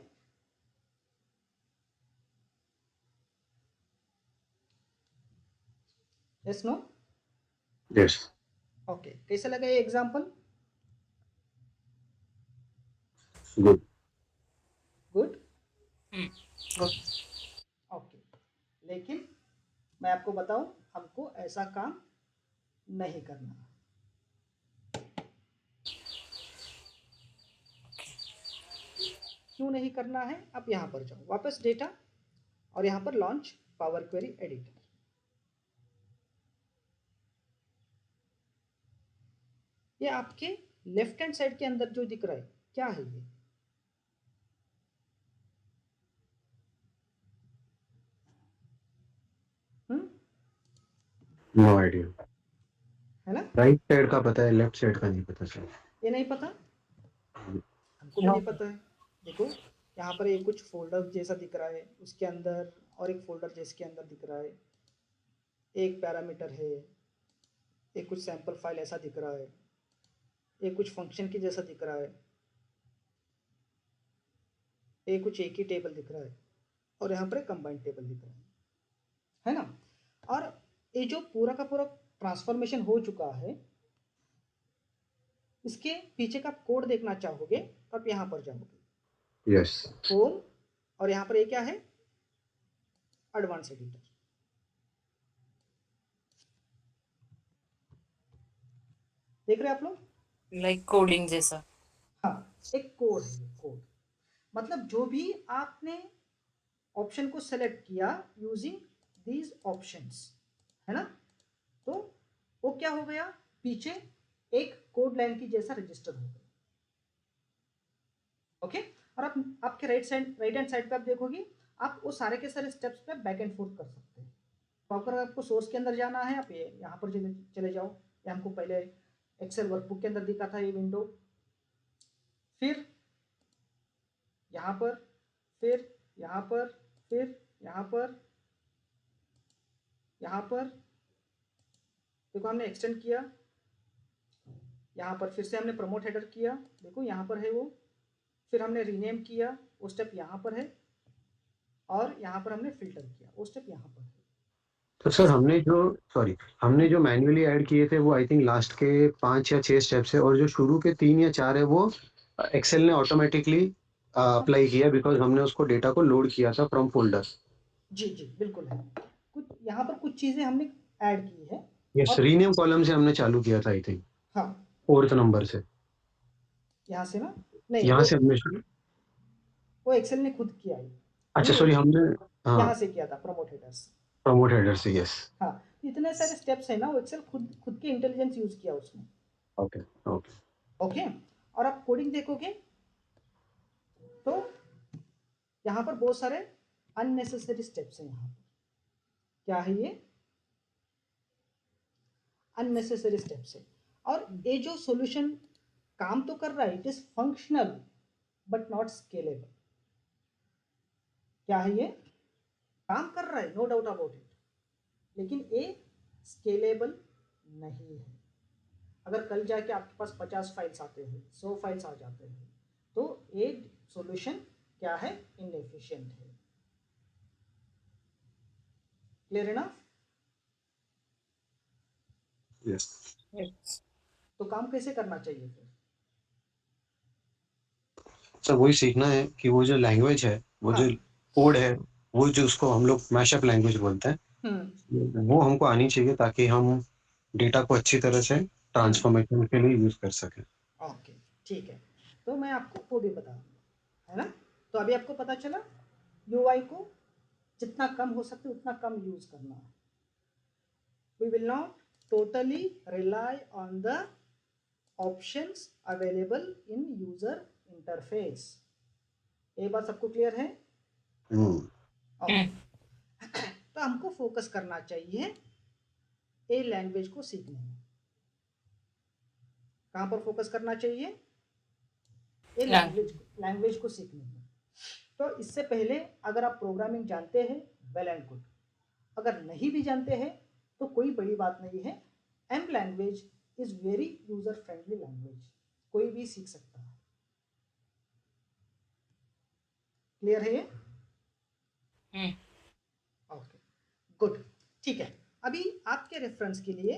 Speaker 1: Yes no?
Speaker 2: यस।
Speaker 1: ओके, कैसा लगा ये example?
Speaker 2: Good.
Speaker 1: Good.
Speaker 3: Good
Speaker 1: okay, लेकिन मैं आपको बताऊं, हमको ऐसा काम नहीं करना। क्यों नहीं करना है, आप यहाँ पर जाओ वापस डेटा और यहाँ पर लॉन्च पावर क्वेरी एडिटर। ये आपके लेफ्ट हैंड साइड के अंदर जो दिख रहा है क्या है ये,
Speaker 2: नो आइडिया।
Speaker 1: है ना?
Speaker 2: राइट साइड का पता है, लेफ्ट साइड का नहीं पता सर।
Speaker 1: ये नहीं पता, हमको भी नहीं पता है। देखो यहाँ पर एक कुछ फोल्डर जैसा दिख रहा है, उसके अंदर और एक फोल्डर जिसके अंदर दिख रहा है, एक पैरामीटर है, एक कुछ सैंपल फाइल ऐसा दिख रहा है, एक कुछ फंक्शन की जैसा दिख रहा है, एक कुछ एक ही टेबल दिख रहा है, और यहाँ पर एक कंबाइंड टेबल दिख रहा है ना? और ये जो पूरा का पूरा ट्रांसफॉर्मेशन हो चुका है, इसके पीछे का कोड देखना चाहोगे तो आप यहाँ पर जाओगे,
Speaker 2: यस।
Speaker 1: होम, और यहाँ पर ये क्या है, एडवांस एडिटर। देख रहे हैं आप लोग?
Speaker 3: लाइक कोडिंग जैसा।
Speaker 1: हाँ, एक कोड है, कोड मतलब जो भी आपने ऑप्शन को सेलेक्ट किया यूजिंग दीज ऑप्शंस, है ना, तो वो क्या हो गया, पीछे एक कोड लाइन की जैसा रजिस्टर हो गया। ओके, और आप आपके राइट हैंड साइड पे आप देखोगे, आप वो सारे के सारे स्टेप्स पे बैक एंड फोर्थ कर सकते हैं। तो अगर आपको सोर्स के अंदर जाना है, आप ये यहाँ पर चले जाओ। ये हमको पहले एक्सेल वर्कबुक के अंदर दिखा था ये विंडो, फिर यहाँ पर, फिर यहाँ पर, फिर यहाँ पर, यहाँ पर देखो हमने एक्सटेंड किया, यहाँ पर फिर से हमने प्रमोट हेडर किया, देखो यहाँ पर है वो, फिर हमने रीनेम किया, वो स्टेप यहाँ पर है, और यहाँ पर हमने फिल्टर किया, वो स्टेप यहाँ पर है।
Speaker 2: तो सर हमने जो मैन्युअली ऐड किए थे वो आई थिंक लास्ट के 5 या 6 स्टेप्स है, और जो शुरू के 3 या 4 है वो एक्सेल ने ऑटोमेटिकली अप्लाई किया, बिकॉज हमने उसको डेटा को लोड किया था फ्रॉम फोल्डर।
Speaker 1: जी जी बिल्कुल है, कुछ यहाँ पर कुछ चीज़ें हमने ऐड की है।
Speaker 2: यस,
Speaker 1: और
Speaker 2: रीनेम कॉलम से हमने चालू किया था आई थिंक,
Speaker 1: हाँ
Speaker 2: 4th नंबर से।
Speaker 1: यहाँ से ना, नहीं
Speaker 2: यहाँ से हमने
Speaker 1: वो एक्सेल ने खुद किया है,
Speaker 2: अच्छा
Speaker 1: नहीं
Speaker 2: सॉरी, हमने
Speaker 1: यहाँ से किया था प्रमोट हेडर्स।
Speaker 2: प्रमोट हेडर से, यस।
Speaker 1: हाँ, इतने सारे स्टेप्स है ना, वो एक्सेल खुद खुद के इंटेलिजेंस यूज किया उसने।
Speaker 2: Okay okay.
Speaker 1: ओके, और आप कोडिंग देखोगे तो यहाँ पर बहुत सारे अननेसेसरी स्टेप्स हैं। यहाँ पर क्या है, ये अननेसेसरी स्टेप्स है। और ये जो सॉल्यूशन काम तो कर रहा है, it is functional but not scalable. क्या है, ये काम कर रहा है, नो डाउट अबाउट इट, लेकिन ये स्केलेबल नहीं है। अगर कल जाके आपके पास 50 फाइल्स आते हैं, 100 फाइल्स आ जाते हैं, तो ये सॉल्यूशन क्या है, इनएफिशिएंट है। क्लियर है ना?
Speaker 2: यस।
Speaker 3: Yes.
Speaker 1: तो काम कैसे करना चाहिए फिर?
Speaker 2: सर वही सीखना है कि वो जो लैंग्वेज है, वो जो
Speaker 1: हाँ।
Speaker 2: कोड है, वो जो उसको हम लोग मैशअप लैंग्वेज बोलते हैं, वो हमको आनी चाहिए ताकि हम डेटा को अच्छी तरह से ट्रांसफॉर्मेशन के लिए यूज कर सकें।
Speaker 1: ओके, ठीक है, तो मैं आपको वो भी बता दूंगा, है ना? तो अभी आपको पता चला यूआई को जितना कम हो सकते उतना कम यूज करना है। We will not totally rely on the options available in user interface. ये बात सबको क्लियर है? ओके, तो हमको फोकस करना चाहिए ए लैंग्वेज को सीखने में। कहाँ पर फोकस करना चाहिए? ए लैंग्वेज को सीखने में। तो इससे पहले अगर आप प्रोग्रामिंग जानते हैं, वेल एंड गुड। अगर नहीं भी जानते हैं तो कोई बड़ी बात नहीं है। M language is very user friendly language, कोई भी सीख सकता है। क्लियर है ये? ओके, गुड, ठीक है। अभी आपके रेफरेंस के लिए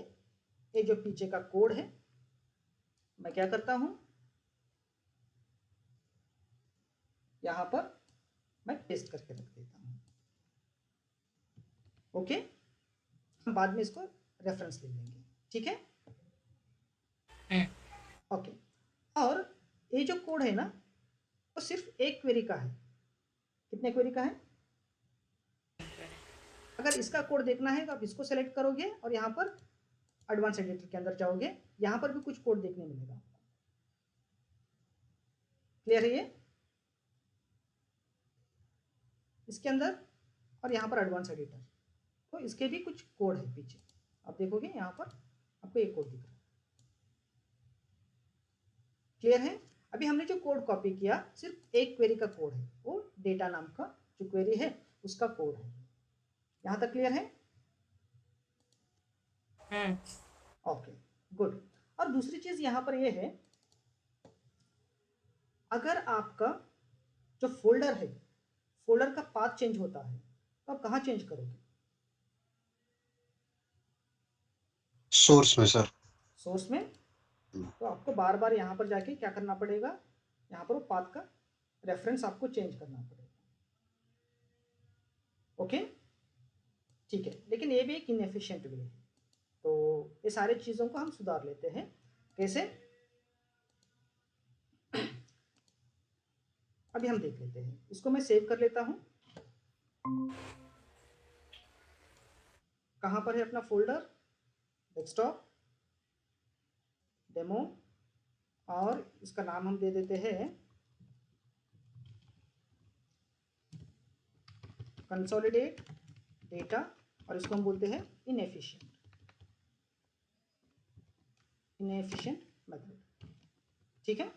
Speaker 1: ये जो पीछे का कोड है, मैं क्या करता हूं, यहां पर मैं पेस्ट करके रख देता हूं। ओके, हम बाद में इसको रेफरेंस ले लेंगे, ठीक है? ओके, और ये जो कोड है ना, वो सिर्फ एक क्वेरी का है। कितने क्वेरी का है? अगर इसका कोड देखना है तो आप इसको सेलेक्ट करोगे और यहाँ पर एडवांस एडिटर के अंदर जाओगे, यहाँ पर भी कुछ कोड देखने मिलेगा आपको। क्लियर है ये? इसके अंदर और यहाँ पर एडवांस एडिटर, तो इसके भी कुछ कोड है पीछे। आप देखोगे यहाँ पर आपको एक कोड दिख रहा है। क्लियर है? अभी हमने जो कोड कॉपी किया सिर्फ एक क्वेरी का कोड है, वो डेटा नाम का जो क्वेरी है उसका कोड है। यहाँ तक क्लियर है? Okay, good. और दूसरी चीज यहाँ पर ये है, अगर आपका जो फोल्डर है, फोल्डर का पाथ चेंज होता है, तो आप कहाँ चेंज करोगे?
Speaker 2: सोर्स में सर।
Speaker 1: सोर्स में। तो आपको बार बार यहाँ पर जाके क्या करना पड़ेगा, यहाँ पर वो पाथ का रेफरेंस आपको चेंज करना पड़ेगा। ओके, ठीक है, लेकिन ये भी एक इनएफिशिएंट वे है। तो ये सारी चीज़ों को हम सुधार लेते हैं। कैसे? अभी हम देख लेते हैं। इसको मैं सेव कर लेता हूं। कहां पर है अपना फोल्डर? डेस्कटॉप डेमो, और इसका नाम हम दे देते हैं कंसोलिडेट डेटा, और इसको हम बोलते हैं इनएफिशिएंट मेथड। ठीक है,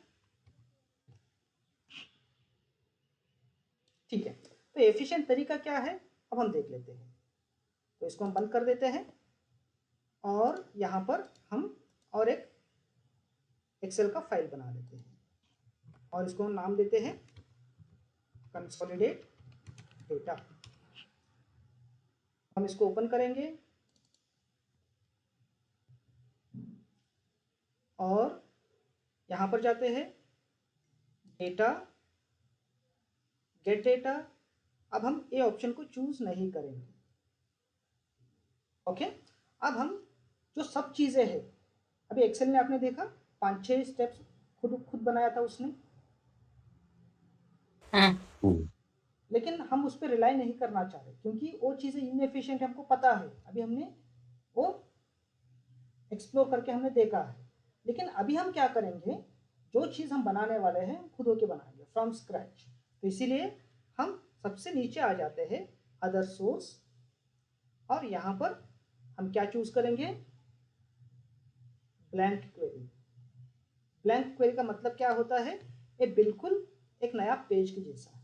Speaker 1: ठीक है। तो एफिशिएंट तरीका क्या है अब हम देख लेते हैं। तो इसको हम बंद कर देते हैं, और यहाँ पर हम और एक एक्सेल का फाइल बना लेते हैं, और इसको हम नाम देते हैं कंसोलिडेट डेटा। हम इसको ओपन करेंगे, और यहाँ पर जाते हैं डेटा, गेट डेटा। अब हम ए ऑप्शन को चूज नहीं करेंगे। ओके, अब हम जो सब चीजें हैं, अभी एक्सेल में आपने देखा 5-6 स्टेप्स खुद बनाया था उसने, लेकिन हम उस पर रिलाई नहीं करना चाह रहे क्योंकि वो चीजें इनएफिशिएंट हमको पता है, अभी हमने वो एक्सप्लोर करके हमने देखा है। लेकिन अभी हम क्या करेंगे, जो चीज हम बनाने वाले हैं खुद होके बनाएंगे फ्रॉम स्क्रैच। तो इसीलिए हम सबसे नीचे आ जाते हैं अदर सोर्स, और यहाँ पर हम क्या चूज करेंगे, ब्लैंक क्वेरी। ब्लैंक क्वेरी का मतलब क्या होता है, ये बिल्कुल एक नया पेज के जैसा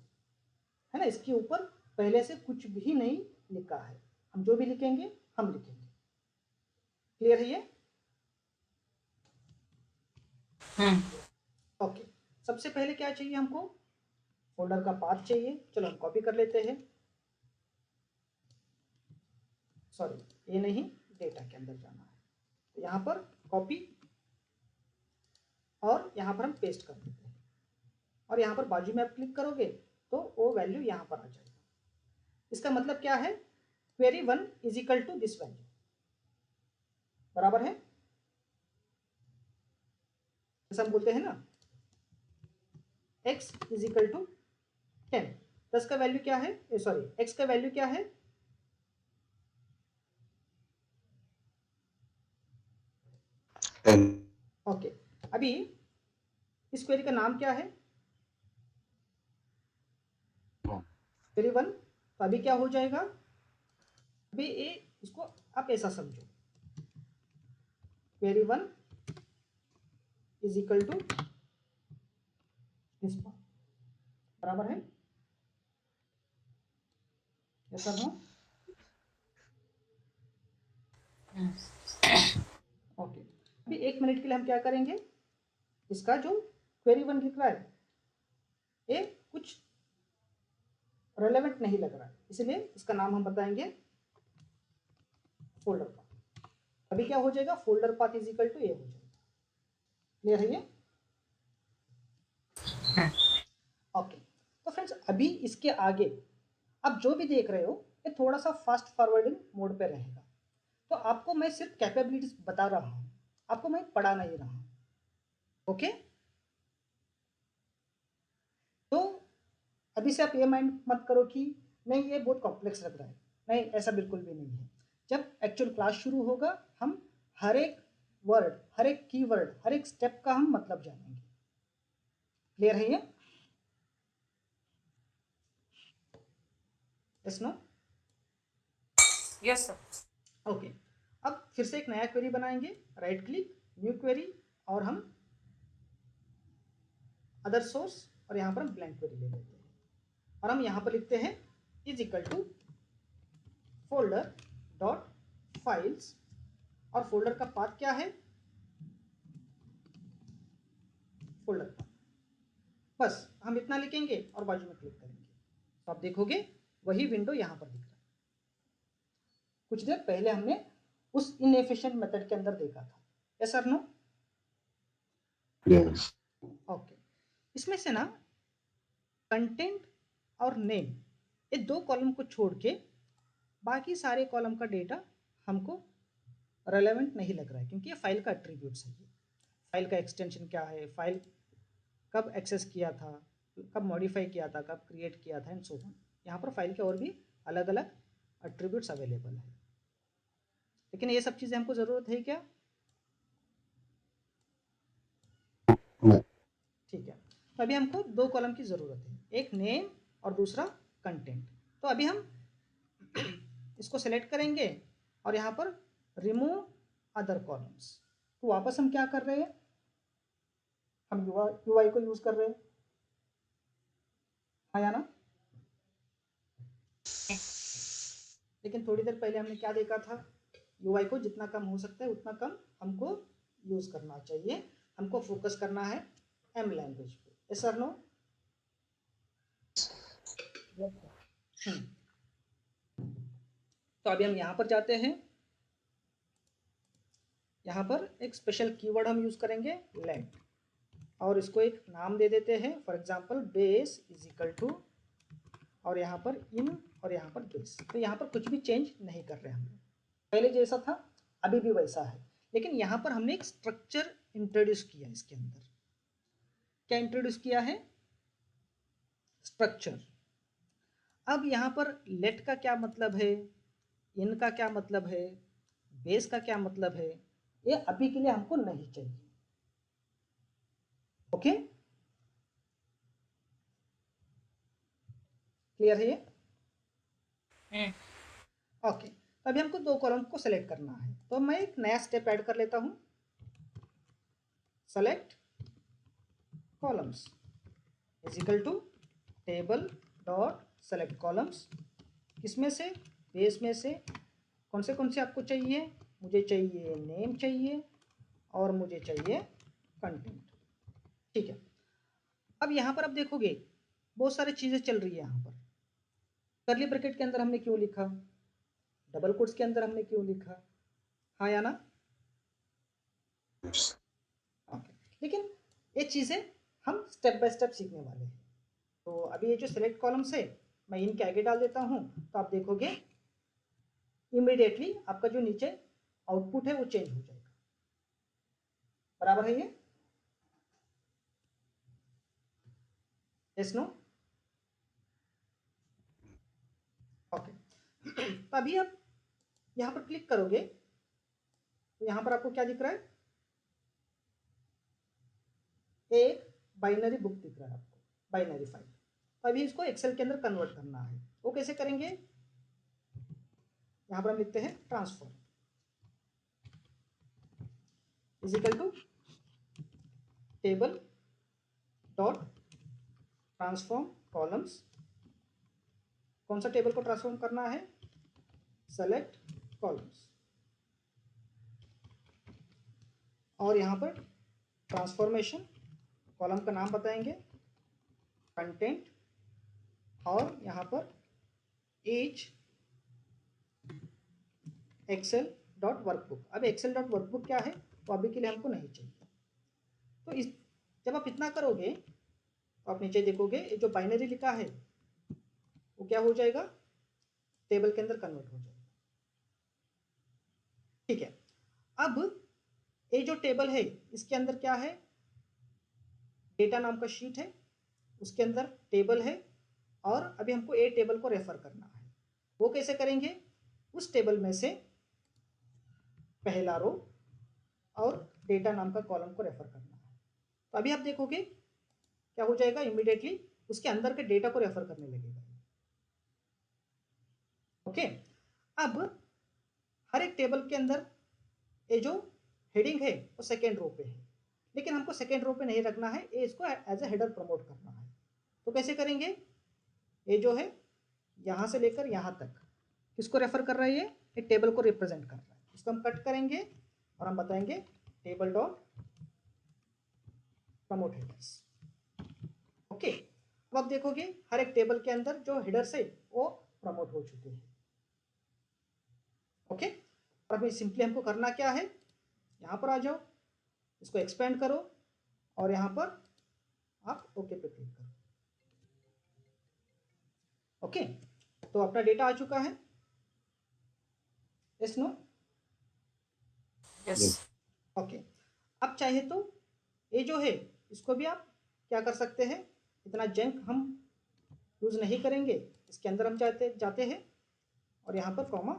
Speaker 1: है ना, इसके ऊपर पहले से कुछ भी नहीं लिखा है, हम जो भी लिखेंगे हम लिखेंगे। क्लियर है ये? ओके, सबसे पहले क्या चाहिए हमको, फोल्डर का पाथ चाहिए। चलो हम कॉपी कर लेते हैं, सॉरी ये नहीं, डेटा के अंदर जाना है, तो यहाँ पर कॉपी, और यहाँ पर हम पेस्ट कर देते हैं, और यहाँ पर बाजू में आप क्लिक करोगे तो वो वैल्यू यहाँ पर आ जाएगा। इसका मतलब क्या है, query 1 is equal to this value, बराबर है, जैसा हम बोलते हैं ना x इज इक्वल टू 10। 10 का वैल्यू क्या है, सॉरी x का वैल्यू क्या है,
Speaker 2: 10।
Speaker 1: ओके। अभी इस क्वेरी का नाम क्या है, क्वेरी 1। तो अभी क्या हो जाएगा, अभी ये इसको आप ऐसा समझो, query 1 is equal to this part, बराबर है, ऐसा हो। ओके, अभी 1 मिनट के लिए हम क्या करेंगे, इसका जो क्वेरी 1 लिख रहा है ये कुछ रेलेवेंट नहीं लग रहा है, इसलिए इसका नाम हम बताएंगे फोल्डर पाथ। अभी क्या हो जाएगा, folder path is equal to A हो जाएगा। क्लियर है ये? ओके, तो फ्रेंड्स अभी इसके आगे आप जो भी देख रहे हो ये थोड़ा सा फास्ट फॉरवर्डिंग मोड पे रहेगा। तो आपको मैं सिर्फ कैपेबिलिटीज बता रहा हूँ, आपको मैं पढ़ा नहीं रहा हूँ। ओके, तो अभी से आप ये माइंड मत करो कि नहीं ये बहुत कॉम्प्लेक्स लग रहा है, नहीं ऐसा बिल्कुल भी नहीं है। जब एक्चुअल क्लास शुरू होगा हम हर एक वर्ड, हर एक कीवर्ड, हर एक स्टेप का हम मतलब जानेंगे। क्लियर है ये? Yes no?
Speaker 3: Yes sir.
Speaker 1: Okay, अब फिर से एक नया क्वेरी बनाएंगे, राइट क्लिक, न्यू क्वेरी, और हम अदर सोर्स, और यहाँ पर हम ब्लैंक क्वेरी ले लेते हैं, और हम यहाँ पर लिखते हैं is equal to folder dot files, और फोल्डर का पाथ क्या है, फोल्डर पाथ। बस हम इतना लिखेंगे और बाजू में क्लिक करेंगे, तो आप देखोगे वही विंडो यहाँ पर दिख रहा है। कुछ देर पहले हमने उस इनएफिशिएंट मेथड के अंदर देखा था। Yes sir no?
Speaker 2: Yes.
Speaker 1: Okay, इसमें से ना कंटेंट और नेम ये 2 कॉलम को छोड़ के बाकी सारे कॉलम का डेटा हमको रेलेवेंट नहीं लग रहा है, क्योंकि ये फाइल का एट्रीब्यूट्स है। फाइल का एक्सटेंशन क्या है, फाइल कब एक्सेस किया था, कब मॉडिफाई किया था, कब क्रिएट किया था, एंड सो ऑन। यहाँ पर फाइल के और भी अलग अलग एट्रीब्यूट्स अवेलेबल है। लेकिन ये सब चीज़ें हमको ज़रूरत है क्या?
Speaker 2: नहीं।
Speaker 1: ठीक है, तो अभी हमको 2 कॉलम की ज़रूरत है, एक नेम और दूसरा कंटेंट। तो अभी हम इसको सेलेक्ट करेंगे और यहाँ पर रिमूव अदर कॉलम्स। तो वापस हम क्या कर रहे हैं, हम UI को यूज़ कर रहे हैं, हाँ या ना? लेकिन थोड़ी देर पहले हमने क्या देखा था, UI को जितना कम हो सकता है उतना कम हमको यूज़ करना चाहिए, हमको फोकस करना है M लैंग्वेज पे। Yes sir, no? तो अभी हम यहाँ पर जाते हैं, यहाँ पर एक स्पेशल कीवर्ड हम यूज़ करेंगे लेट, और इसको एक नाम दे देते हैं, for example base is equal to, और यहाँ पर इन और यहाँ पर बेस। तो यहाँ पर कुछ भी चेंज नहीं कर रहे हम, पहले जैसा था अभी भी वैसा है, लेकिन यहाँ पर हमने एक स्ट्रक्चर इंट्रोड्यूस किया। इसके अंदर क्या इंट्रोड्यूस किया है? स्ट्रक्चर। अब यहाँ पर लेट का क्या मतलब है, इन का क्या मतलब है, बेस का क्या मतलब है, ये अभी के लिए हमको नहीं चाहिए। ओके, क्लियर है ये? ओके, तो अभी हमको 2 कॉलम को सेलेक्ट करना है, तो मैं एक नया स्टेप ऐड कर लेता हूं, select columns is equal to table dot select columns. किसमें से? बेस में से। कौन से आपको चाहिए? मुझे चाहिए नेम चाहिए और मुझे चाहिए कंटेंट। ठीक है, अब यहाँ पर आप देखोगे बहुत सारी चीज़ें चल रही है। यहाँ पर कर्ली ब्रैकेट के अंदर हमने क्यों लिखा, डबल कोट्स के अंदर हमने क्यों लिखा, हाँ या ना? ओके, लेकिन ये चीज़ें हम स्टेप बाय स्टेप सीखने वाले हैं। तो अभी ये जो सेलेक्ट कॉलम्स है मैं इनके आगे डाल देता हूँ, तो आप देखोगे इमीडिएटली आपका जो नीचे आउटपुट है वो चेंज हो जाएगा। बराबर है ये? Yes no? ओके, तो अभी आप यहाँ पर क्लिक करोगे तो यहाँ पर आपको क्या दिख रहा है? एक बाइनरी बुक दिख रहा है आपको, बाइनरी फाइल। तो अभी इसको एक्सेल के अंदर कन्वर्ट करना है। वो कैसे करेंगे? यहाँ पर हम लिखते हैं transform is equal to table dot transform columns. कौन सा टेबल को ट्रांसफॉर्म करना है? Select columns. और यहाँ पर ट्रांसफॉर्मेशन, कॉलम का नाम बताएंगे, कंटेंट, और यहाँ पर एज एक्सेल डॉट वर्कबुक। अब एक्सेल डॉट वर्कबुक क्या है तो अभी के लिए हमको नहीं चाहिए। तो इस जब आप इतना करोगे तो आप नीचे देखोगे ये जो बाइनरी लिखा है वो क्या हो जाएगा? टेबल के अंदर कन्वर्ट हो जाएगा। ठीक है, अब ये जो टेबल है इसके अंदर क्या है? डेटा नाम का शीट है, उसके अंदर टेबल है, और अभी हमको ए टेबल को रेफर करना है। वो कैसे करेंगे? उस टेबल में से पहला रो और डेटा नाम का कॉलम को रेफर करना है। तो अभी आप देखोगे क्या हो जाएगा, इमीडिएटली उसके अंदर के डेटा को रेफर करने लगेगा। ओके, अब हर एक टेबल के अंदर ये जो हेडिंग है वो सेकेंड रो पे है, लेकिन हमको सेकेंड रो पे नहीं रखना है, ये इसको एज ए हेडर प्रमोट करना है। तो कैसे करेंगे? ये जो है यहाँ से लेकर यहाँ तक किसको रेफर कर रहा है? ये टेबल को रिप्रेजेंट कर रहा है। इसको हम कट करेंगे और हम बताएंगे table dot promote headers. Okay, अब आप देखोगे हर एक टेबल के अंदर जो हेडर्स है वो प्रमोट हो चुके हैं। ओके, और अभी सिंपली हमको करना क्या है, यहाँ पर आ जाओ, इसको एक्सपेंड करो और यहाँ पर आप ओके पे क्लिक करो। ओके, तो अपना डेटा आ चुका है। Yes no?
Speaker 3: Yes.
Speaker 1: ओके, अब चाहे तो ये जो है इसको भी आप क्या कर सकते हैं, इतना जंक हम यूज नहीं करेंगे, इसके अंदर हम जाते हैं और यहाँ पर comma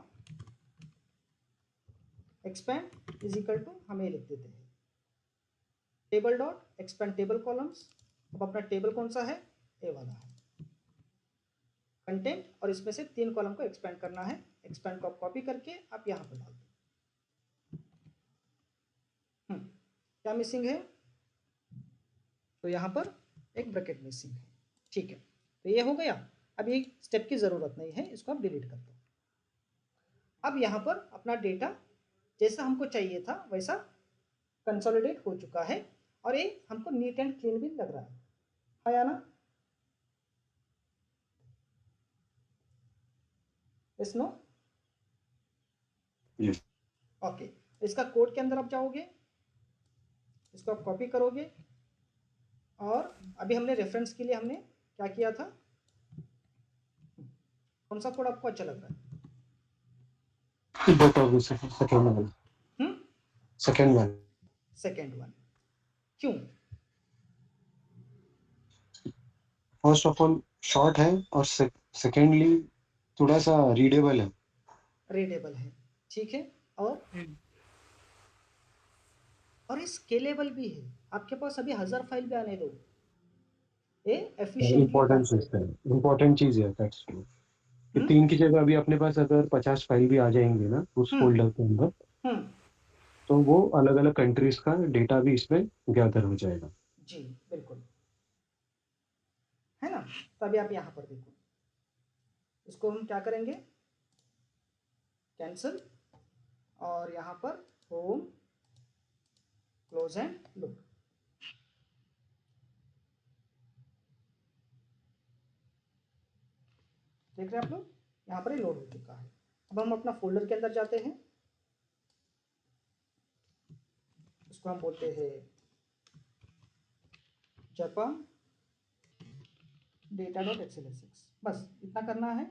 Speaker 1: expand is equal to हमें लिख देते हैं table dot expand table columns. अब अपना टेबल कौन सा है, ए वाला है कंटेंट, और इसमें से 3 कॉलम को एक्सपेंड करना है। एक्सपेंड को आप कॉपी करके आप यहाँ पर डाल दो। क्या मिसिंग है, तो यहाँ पर एक ब्रैकेट मिसिंग है। ठीक है, तो ये हो गया। अब ये स्टेप की ज़रूरत नहीं है, इसको आप डिलीट कर दो। अब यहाँ पर अपना डेटा जैसा हमको चाहिए था वैसा कंसोलिडेट हो चुका है और ये हमको नीट एंड क्लीन भी लग रहा है या ना? Yes no?
Speaker 2: Yes.
Speaker 1: ओके, इसका कोड के अंदर आप जाओगे, इसको आप कॉपी करोगे और अभी हमने रेफरेंस के लिए हमने क्या किया था, कौन सा कोड आपको अच्छा लग रहा है?
Speaker 2: Second one.
Speaker 1: सेकेंड वन क्यों?
Speaker 2: फर्स्ट ऑफ ऑल शॉर्ट है और सेकेंडली थोड़ा सा रीडेबल है।
Speaker 1: रीडेबल है, ठीक है, और ये स्केलेबल भी है। आपके पास अभी 1000 फाइल भी आने दो, ये एफिशिएंटली काम करेगा।
Speaker 2: इम्पोर्टेंट चीज है दैट्स ट्रू। 3 की जगह अभी अपने पास अगर 50 फाइल भी आ जाएंगे ना उस फोल्डर के अंदर, तो वो अलग अलग कंट्रीज का डेटा भी इसमें गैदर हो जाएगा।
Speaker 1: जी बिल्कुल, है ना? तो अभी आप यहाँ पर देखो, इसको हम क्या करेंगे, कैंसिल, और यहाँ पर होम, क्लोज एंड लुक। देख रहे हैं आप लोग, यहाँ पर ही लोड हो चुका है। अब हम अपना फोल्डर के अंदर जाते हैं, इसको हम बोलते हैं जापान डेटा डॉट एक्सएलएसएक्स। बस इतना करना है।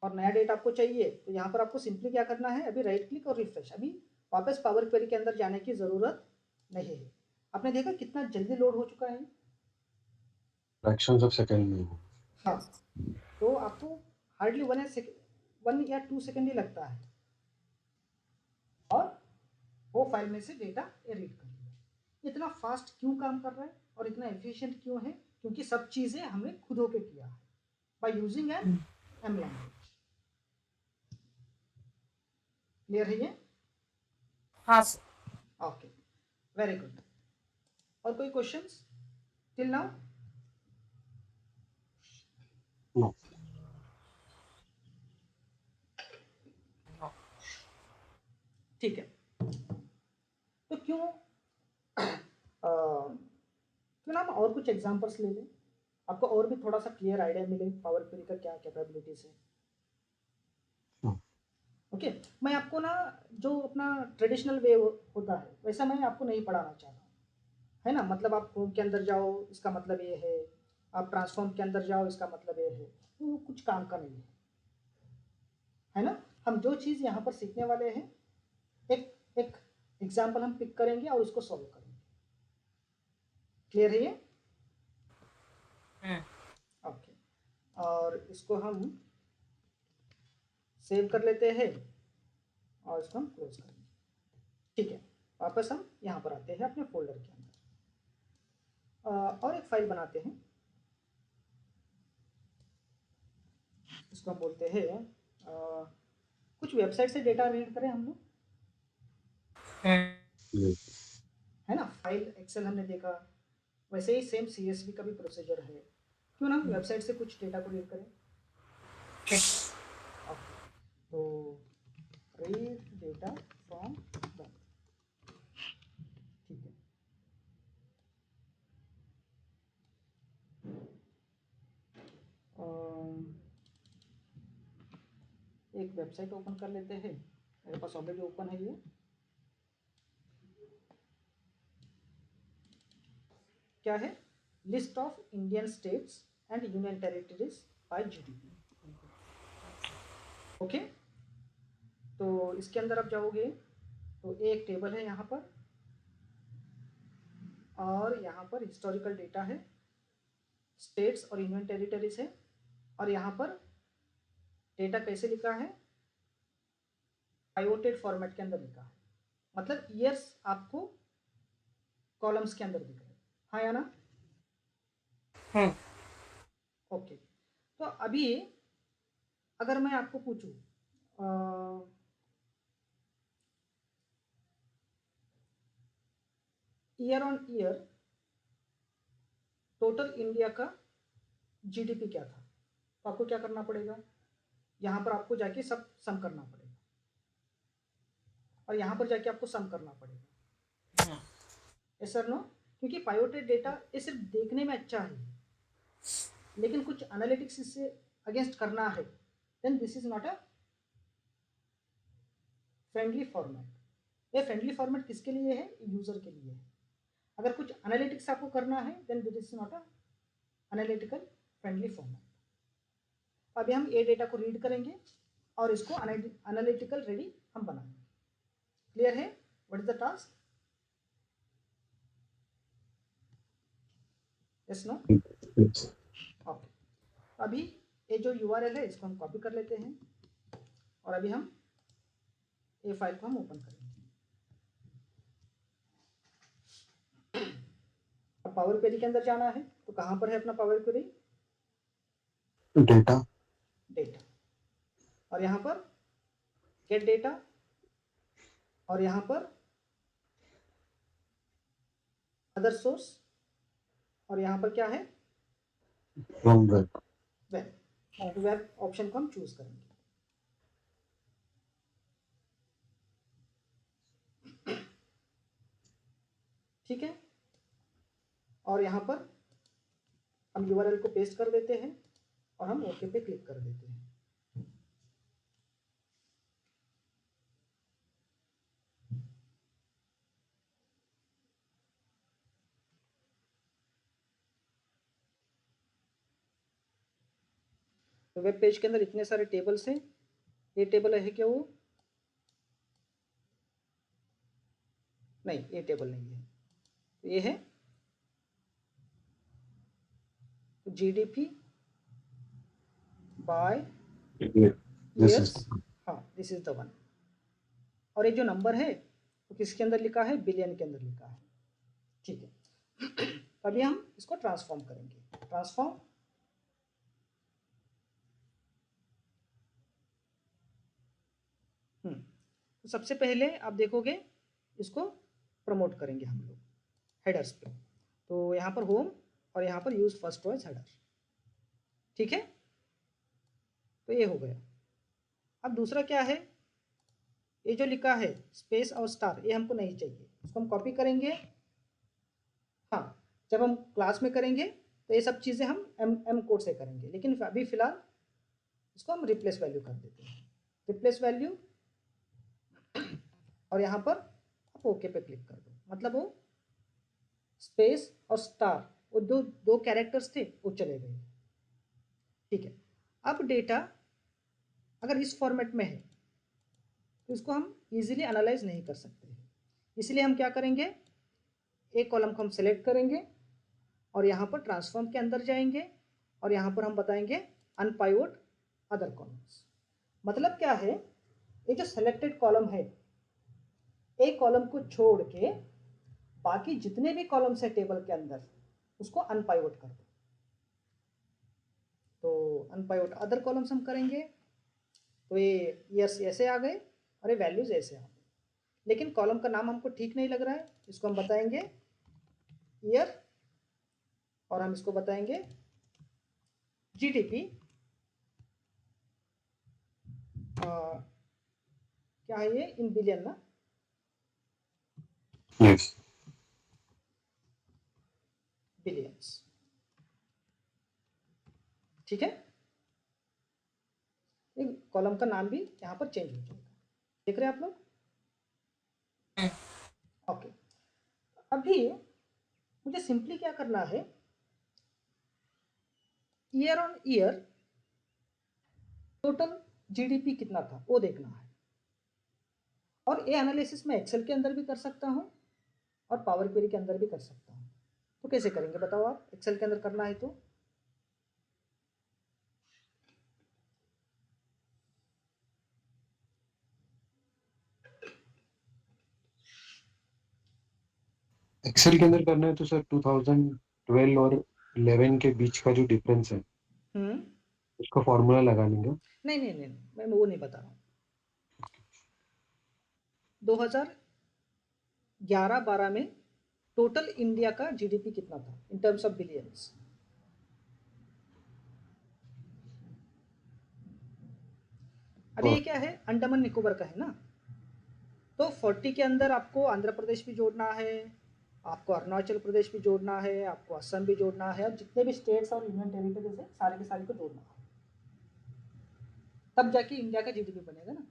Speaker 1: और नया डेटा आपको चाहिए तो यहाँ पर आपको सिंपली क्या करना है, अभी राइट क्लिक और रिफ्रेश। अभी वापस पावर क्वेरी के अंदर जाने की ज़रूरत नहीं है। आपने देखा कितना जल्दी लोड हो चुका है,
Speaker 2: फ्रैक्शंस ऑफ सेकंड में।
Speaker 1: हाँ, तो आपको हार्डली 1 या 2 सेकेंड ही लगता है और वो फाइल में से डेटा रीड कर लिया। इतना फास्ट क्यों काम कर रहा है और इतना एफिशिएंट क्यों है? क्योंकि सब चीज़ें हमने खुद होके किया है by using an M language. Clear है ये?
Speaker 3: हाँ सर।
Speaker 1: Okay, very good. और कोई क्वेश्चंस टिल नाउ?
Speaker 2: नो।
Speaker 1: ठीक है, तो क्यों ना हम और कुछ एग्जांपल्स ले लें, आपको और भी थोड़ा सा क्लियर आइडिया मिले पावर क्वेरी का क्या कैपेबिलिटीज है। ओके, मैं आपको ना जो अपना ट्रेडिशनल वे होता है वैसा मैं आपको नहीं पढ़ाना चाह रहा हूँ, है ना? मतलब आप होम के अंदर जाओ इसका मतलब ये है, आप ट्रांसफॉर्म के अंदर जाओ इसका मतलब ये है, तो वो कुछ काम का नहीं है ना? हम जो चीज़ यहाँ पर सीखने वाले हैं, एक एक एग्जाम्पल हम पिक करेंगे और उसको सॉल्व करेंगे। क्लियर है ये? ओके, और इसको हम सेव कर लेते हैं और इसको हम क्लोज करेंगे। ठीक है, वापस हम यहाँ पर आते हैं अपने फोल्डर के अंदर और एक फाइल बनाते हैं, इसको हम बोलते हैं कुछ वेबसाइट से डेटा रीड करें हम लोग, है ना? फाइल एक्सेल हमने देखा, वैसे ही सेम CSV का भी प्रोसीजर है, क्यों ना वेबसाइट से कुछ डेटा को रीड करें। तो रीड डेटा फ्रॉम वेब, ठीक है। एक वेबसाइट ओपन कर लेते हैं, मेरे पास ऑलरेडी ओपन है ये। क्या है? List of Indian states and union territories by GDP। Okay, तो इसके अंदर आप जाओगे तो एक टेबल है यहाँ पर और यहाँ पर हिस्टोरिकल डेटा है, स्टेट्स और यूनियन टेरिटरीज है, और यहाँ पर डेटा कैसे लिखा है, पाइवोटेड फॉर्मेट के अंदर लिखा है, मतलब ईयर्स आपको कॉलम्स के अंदर दिख रहे हैं, हाँ या ना? ओके, तो अभी अगर मैं आपको पूछूं year on year total India का जीडीपी क्या था, तो आपको क्या करना पड़ेगा, यहाँ पर आपको जाके सब सम करना पड़ेगा और यहाँ पर जाके आपको सम करना पड़ेगा, यस सर नो? क्योंकि पाइवोटेड डेटा ये सिर्फ देखने में अच्छा है, लेकिन कुछ एनालिटिक्स इससे अगेंस्ट करना है, then this is not a friendly format. ये फ्रेंडली फॉर्मेट किसके लिए है? यूजर के लिए है। अगर कुछ एनालिटिक्स आपको करना है then this is not a analytical friendly format. अभी हम ये डेटा को रीड करेंगे और इसको एनालिटिकल रेडी हम बनाएंगे। क्लियर है? What is the task? Yes no? Okay, अभी ये जो URL है इसको हम कॉपी कर लेते हैं और अभी हम ये फाइल को हम ओपन करेंगे। अब पावर क्वेरी के अंदर जाना है, तो कहाँ पर है अपना पावर क्वेरी?
Speaker 2: डेटा,
Speaker 1: डेटा, और यहाँ पर गेट डेटा, और यहाँ पर अदर सोर्स, और यहाँ पर क्या है?
Speaker 2: From web.
Speaker 1: Web, web option को हम चूज करेंगे। ठीक है, और यहाँ पर हम URL को पेस्ट कर देते हैं और हम ओके पे क्लिक कर देते हैं। तो वेब पेज के अंदर इतने सारे टेबल्स हैं, ये टेबल है क्या? वो नहीं, ये टेबल नहीं है, ये है GDP by
Speaker 2: this is
Speaker 1: years, हाँ दिस इज द वन। और ये जो नंबर है वो किसके अंदर लिखा है? बिलियन के अंदर लिखा है। ठीक है, अभी हम इसको ट्रांसफॉर्म करेंगे। ट्रांसफॉर्म, तो सबसे पहले आप देखोगे इसको प्रमोट करेंगे हम लोग हेडर्स पे, तो यहाँ पर होम और यहाँ पर यूज फर्स्ट चॉइस हेडर। ठीक है, तो ये हो गया। अब दूसरा क्या है? ये जो लिखा है स्पेस और स्टार, ये हमको नहीं चाहिए, इसको हम कॉपी करेंगे। हाँ, जब हम क्लास में करेंगे तो ये सब चीज़ें हम एम कोड से करेंगे, लेकिन अभी फिलहाल इसको हम रिप्लेस वैल्यू कर देते हैं। रिप्लेस वैल्यू, और यहाँ पर आप ओके पे क्लिक कर दो, मतलब वो स्पेस और स्टार वो दो दो कैरेक्टर्स थे वो चले गए। ठीक है, अब डेटा अगर इस फॉर्मेट में है तो इसको हम इजीली एनालाइज नहीं कर सकते, इसलिए हम क्या करेंगे? एक कॉलम को हम सेलेक्ट करेंगे और यहाँ पर ट्रांसफॉर्म के अंदर जाएंगे और यहाँ पर हम बताएंगे अनपाइवोट अदर कॉलम्स। मतलब क्या है? ये जो सेलेक्टेड कॉलम है, एक कॉलम को छोड़ के बाकी जितने भी कॉलम्स है टेबल के अंदर उसको अनपाइवोट कर दो। तो अनपाइवोट अदर कॉलम्स हम करेंगे, तो ये ईयर्स ऐसे आ गए और ये वैल्यूज ऐसे आ गए, लेकिन कॉलम का नाम हमको ठीक नहीं लग रहा है, इसको हम बताएंगे ईयर और हम इसको बताएंगे GDP, क्या है ये? इन बिलियन ना?
Speaker 2: Yes,
Speaker 1: billions. ठीक है, कॉलम का नाम भी यहाँ पर चेंज हो जाएगा। देख रहे हैं आप लोग? ओके, अभी मुझे सिंपली क्या करना है? Year on year total GDP कितना था वो देखना है, और ये एनालिसिस मैं एक्सेल के अंदर भी कर सकता हूँ और पावर क्वेरी के अंदर भी कर सकता हूँ। तो कैसे करेंगे बताओ आप? एक्सेल के अंदर करना है तो
Speaker 2: एक्सेल के अंदर करना है तो सर 2012 और 11 के बीच का जो डिफरेंस है
Speaker 1: हम्म
Speaker 2: उसका फॉर्मूला लगा लेंगे।
Speaker 1: नहीं नहीं नहीं, मैं वो नहीं बता रहा हूँ। 2011-12 में टोटल इंडिया का जीडीपी कितना था इन टर्म्स ऑफ बिलियंस? अभी ये
Speaker 2: और
Speaker 1: क्या है, अंडमान निकोबार का है ना, तो 40 के अंदर आपको आंध्र प्रदेश भी जोड़ना है, आपको अरुणाचल प्रदेश भी जोड़ना है, आपको असम भी जोड़ना है, और जितने भी स्टेट्स और यूनियन टेरिटरीज है सारे के सारे को जोड़ना है, तब जाके इंडिया का जीडीपी बनेगा ना।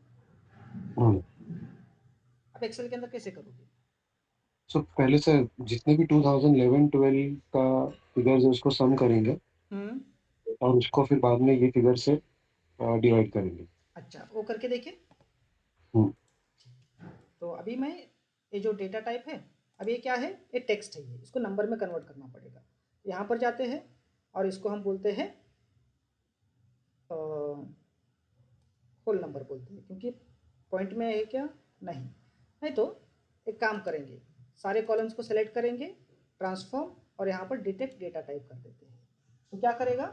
Speaker 1: अब एक्सेल के अंदर कैसे करोगे?
Speaker 2: सो पहले से जितने भी 2011-12 का फिगर्स है उसको सम करेंगे
Speaker 1: हम्म
Speaker 2: और उसको फिर बाद में ये फिगर से डिवाइड करेंगे।
Speaker 1: अच्छा, वो करके देखिए।
Speaker 2: हम्म,
Speaker 1: तो अभी मैं, ये जो डेटा टाइप है, अब ये क्या है, ये टेक्स्ट है, ये इसको नंबर में कन्वर्ट करना पड़ेगा। यहाँ पर जाते हैं और इसको हम बोलते हैं होल नंबर बोलते हैं, क्योंकि पॉइंट में है क्या, नहीं नहीं तो एक काम करेंगे, सारे कॉलम्स को सेलेक्ट करेंगे, ट्रांसफॉर्म, और यहाँ पर डिटेक्ट डेटा टाइप कर देते हैं। तो क्या करेगा,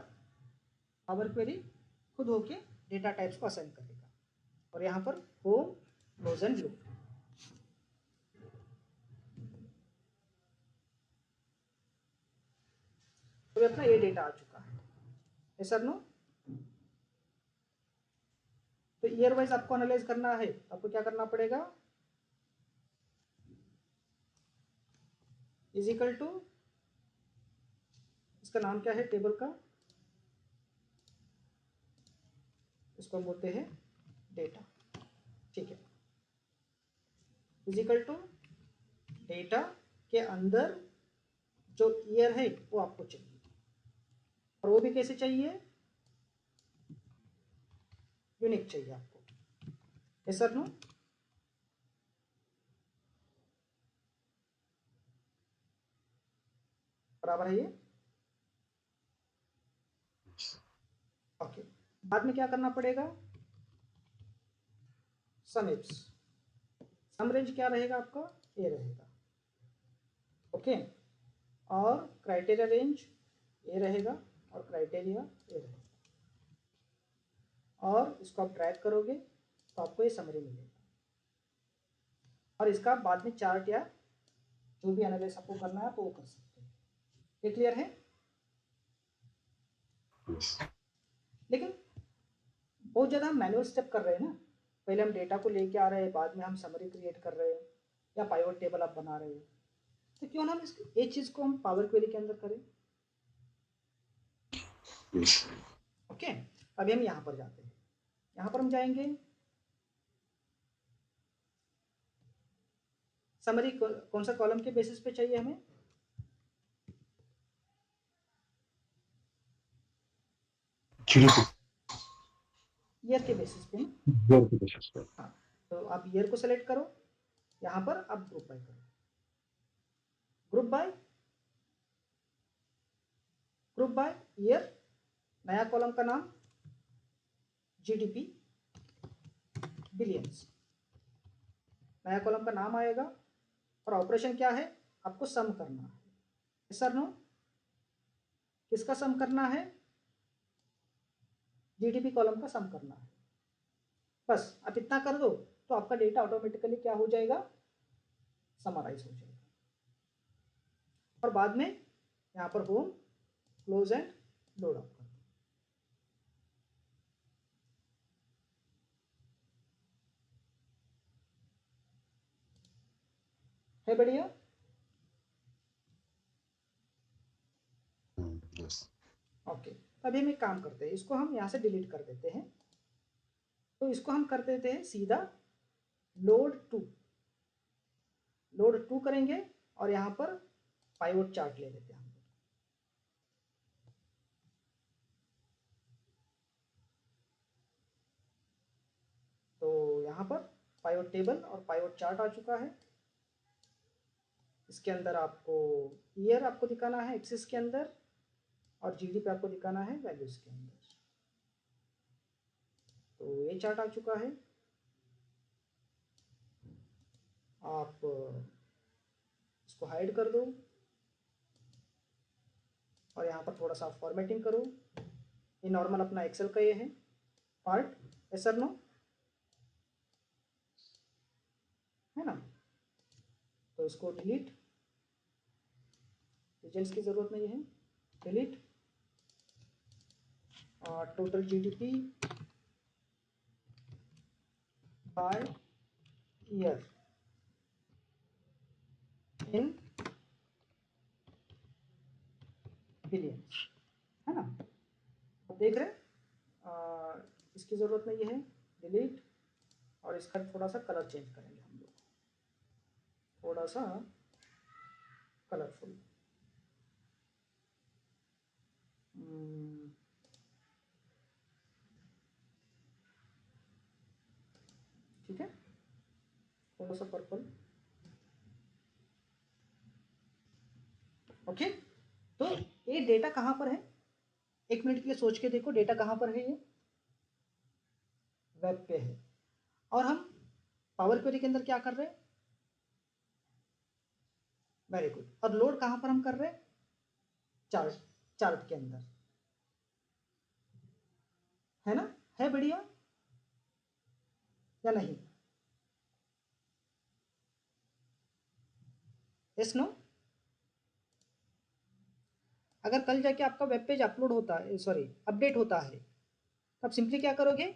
Speaker 1: पावर क्वेरी खुद होके डेटा टाइप्स को असाइन करेगा, और यहाँ पर होम, क्लोज एंड लोड। तो अपना ये डेटा आ चुका है, ये सर नो। तो ईयर वाइज आपको एनालाइज करना है, तो आपको क्या करना पड़ेगा, इज इक्वल टू, इसका नाम क्या है टेबल का, इसको हम बोलते हैं डेटा, ठीक है। इज इक्वल टू डेटा के अंदर जो ईयर है वो आपको चाहिए, और वो भी कैसे चाहिए, यूनिक चाहिए आपको, यस सर नो। बराबर है ये, ओके। बाद में क्या करना पड़ेगा, सम इप्स, सम रेंज क्या रहेगा आपका, ये रहेगा, ओके। और क्राइटेरिया रेंज ये रहेगा, और क्राइटेरिया ये रहेगा, और इसको आप ड्रैग करोगे तो आपको ये समरी मिलेगा, और इसका बाद में चार्ट या जो भी एनालिसिस आपको करना है आप वो कर सकते हैं। ये क्लियर है? लेकिन बहुत ज़्यादा हम मैनुअल स्टेप कर रहे हैं ना, पहले हम डेटा को लेके आ रहे हैं, बाद में हम समरी क्रिएट कर रहे हैं, या पाइवट टेबल आप बना रहे हैं, तो क्यों ना हम इस एक चीज़ को हम पावर क्वेरी के अंदर करें। ओके, अभी हम यहाँ पर जाते हैं, यहाँ पर हम जाएंगे, समरी कौन सा कॉलम के बेसिस पे चाहिए हमें,
Speaker 2: जीडीपी
Speaker 1: ईयर के बेसिस पे ना।
Speaker 2: ईयर के बेसिस पे।
Speaker 1: हाँ, तो आप ईयर को सेलेक्ट करो, यहाँ पर आप ग्रुप बाय करो, group by, group by year, नया कॉलम का नाम जीडीपी बिलियंस, नया कॉलम का नाम आएगा, और ऑपरेशन क्या है, आपको सम करना है, सर नो, किसका सम करना है, जीडीपी कॉलम का सम करना है, बस आप इतना कर दो तो आपका डेटा ऑटोमेटिकली क्या हो जाएगा, समराइज हो जाएगा, और बाद में यहाँ पर home, close and load up कर दो। है बढ़िया।
Speaker 2: यस।
Speaker 1: ओके, अभी हम एक काम करते हैं, इसको हम यहाँ से डिलीट कर देते हैं, तो इसको हम कर देते हैं सीधा लोड टू, लोड टू करेंगे, और यहाँ पर पाइवट चार्ट ले लेते हैं हम। तो यहाँ पर पाइवट टेबल और पाइवट चार्ट आ चुका है, इसके अंदर आपको ईयर आपको दिखाना है एक्सिस के अंदर, और जीडीपी आपको दिखाना है वैल्यूज के अंदर। तो ये चार्ट आ चुका है, आप इसको इसको हाइड कर दो और यहाँ पर थोड़ा सा फॉर्मेटिंग करो। ये नॉर्मल अपना एक्सेल का ये है पार्ट, यस और नो, है ना। तो इसको डिलीट, रीजन्स की ज़रूरत नहीं है, डिलीट। और total GDP by year in billions, है ना। अब देख रहे हैं इसकी ज़रूरत नहीं है, डिलीट। और इसका थोड़ा सा कलर चेंज करेंगे हम लोग, थोड़ा सा कलरफुल। ठीक है, थोड़ा सा पर्पल। ओके, तो ये डेटा कहाँ पर है, एक मिनट के लिए सोच के देखो, डेटा कहाँ पर है, ये वेब पे है। और हम पावर क्वेरी के अंदर क्या कर रहे हैं, वेरी गुड। और लोड कहाँ पर हम कर रहे हैं, चार्ट, चार्ट के अंदर, है ना। है बढ़िया या नहीं, यस नो। अगर कल जाके आपका वेब पेज अपलोड होता है, सॉरी अपडेट होता है, तब सिंपली क्या करोगे,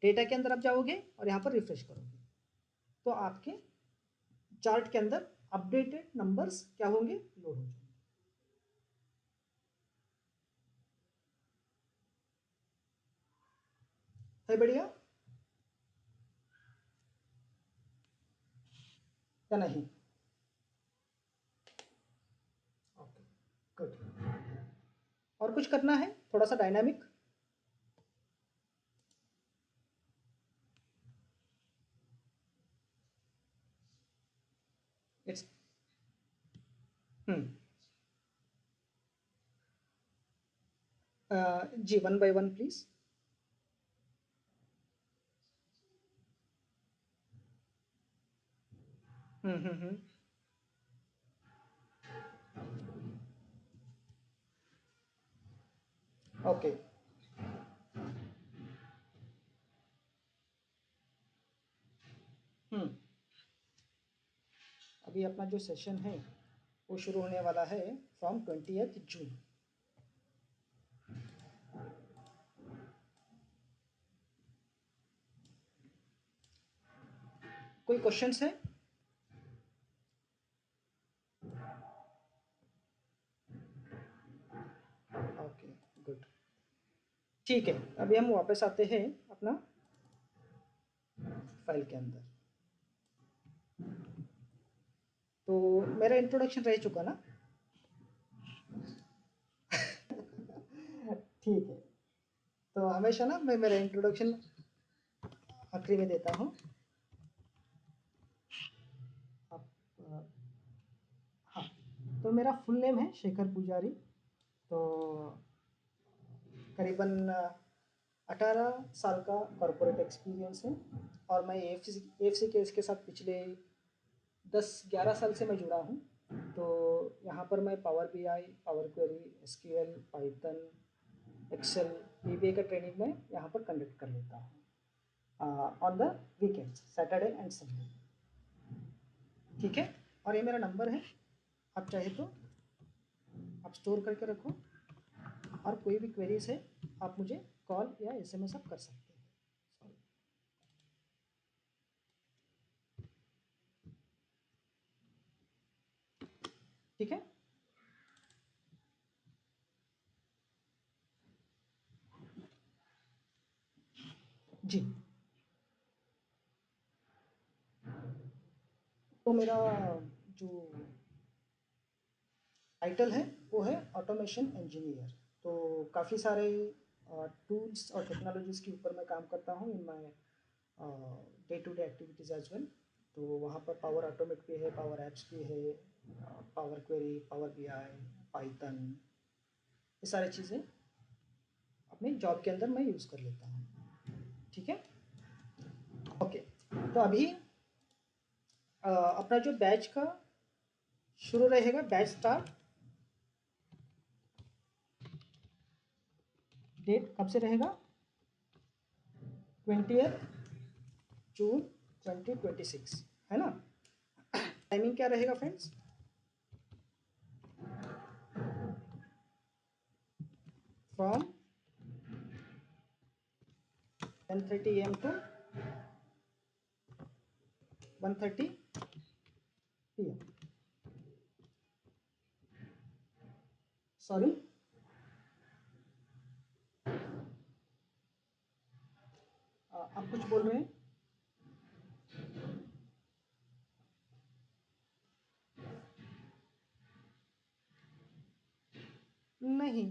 Speaker 1: डेटा के अंदर आप जाओगे और यहाँ पर रिफ्रेश करोगे, तो आपके चार्ट के अंदर अपडेटेड नंबर्स क्या होंगे, लोड हो जाएंगे। है बढ़िया या नहीं, ओके गुड। और कुछ करना है थोड़ा सा डायनामिक, इट्स जी, one by one please. Hmm. Okay, अभी अपना जो सेशन है वो शुरू होने वाला है फ्रॉम 20th जून। कोई क्वेश्चंस है, ओके गुड। ठीक है, अभी हम वापस आते हैं अपना फाइल के अंदर। तो मेरा इंट्रोडक्शन रह चुका ना, ठीक है। तो हमेशा ना मैं मेरा इंट्रोडक्शन आखिरी में देता हूँ। आप हाँ, तो मेरा फुल नेम है शेखर पुजारी। तो करीबन 18 साल का कॉरपोरेट एक्सपीरियंस है। और मैं एएफसी के इसके साथ पिछले 10-11 साल से मैं जुड़ा हूँ। तो यहाँ पर मैं Power BI, Power Query, SQL, Python, Excel, VBA का ट्रेनिंग में यहाँ पर कंडक्ट कर लेता हूँ on the weekends, Saturday and Sunday. ठीक है, और ये मेरा नंबर है, आप चाहे तो आप स्टोर करके रखो, और कोई भी क्वेरीज है आप मुझे कॉल या एसएमएस आप कर सकते हैं। ठीक है, जी। तो मेरा जो टाइटल है वो है ऑटोमेशन इंजीनियर। तो काफ़ी सारे टूल्स और टेक्नोलॉजीज़ के ऊपर मैं काम करता हूँ in my day to day activities as well. तो वहाँ पर पावर ऑटोमेट भी है, पावर एप्स भी है, power query, power BI, Python, ये सारी चीज़ें अपने जॉब के अंदर मैं यूज़ कर लेता हूँ। ठीक है, ओके। तो अभी अपना जो बैच का शुरू रहेगा बैच स्टार्ट, डेट कब से रहेगा 20 जून 2026, है ना। टाइमिंग क्या रहेगा friends, from 10:30 AM to 1:30 PM, sorry आप कुछ बोल रहे हैं, नहीं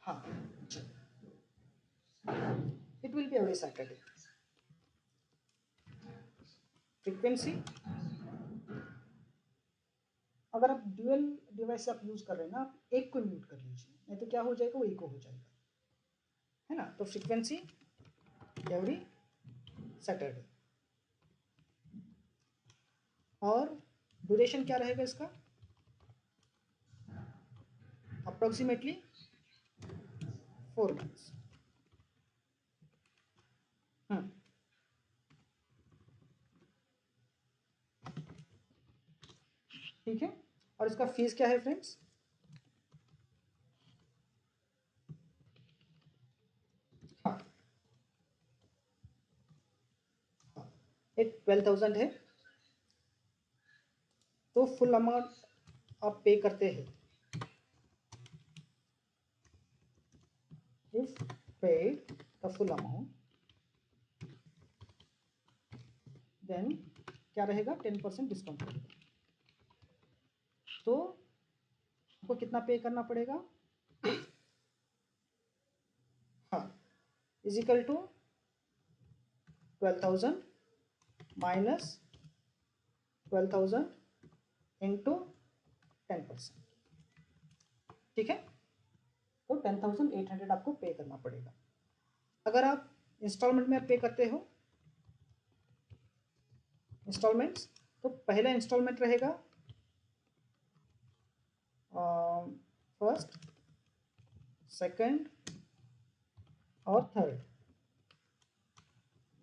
Speaker 1: हाँ, it will be every Saturday. Frequency, अगर आप ड्यूअल डिवाइस आप यूज कर रहे हैं ना, आप एक को म्यूट कर लीजिए, नहीं तो क्या हो जाएगा, वो इको हो जाएगा, है ना। तो फ्रीक्वेंसी एवरी सैटरडे, और ड्यूरेशन क्या रहेगा इसका, अप्रोक्सीमेटली 4 months। ठीक है, और इसका फीस क्या है फ्रेंड्स, हाँ एक 12,000 है, तो फुल अमाउंट आप पे करते हैं, if paid the full amount then क्या रहेगा 10% डिस्काउंट रहेगा, तो आपको कितना पे करना पड़ेगा, हाँ इजिकल टू 12,000 माइनस 12,000 इंटू 10%, ठीक है, तो 10,800 आपको पे करना पड़ेगा। अगर आप इंस्टॉलमेंट में पे करते हो इंस्टॉलमेंट्स, तो पहला इंस्टॉलमेंट रहेगा फर्स्ट, सेकंड और थर्ड,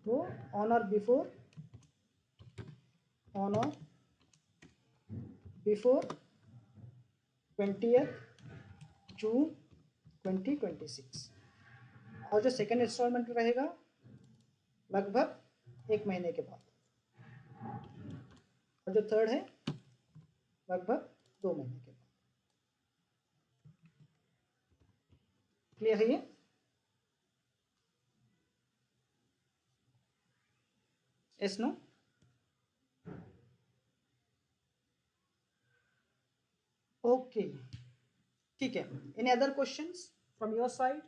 Speaker 1: तो ऑन और बिफोर 20th जून 2026, और जो सेकंड इंस्टॉलमेंट रहेगा लगभग 1 महीने के बाद, और जो थर्ड है लगभग 2 महीने के बाद। क्लियर है ये, यस नो, ओके ठीक है। Any other questions from your side,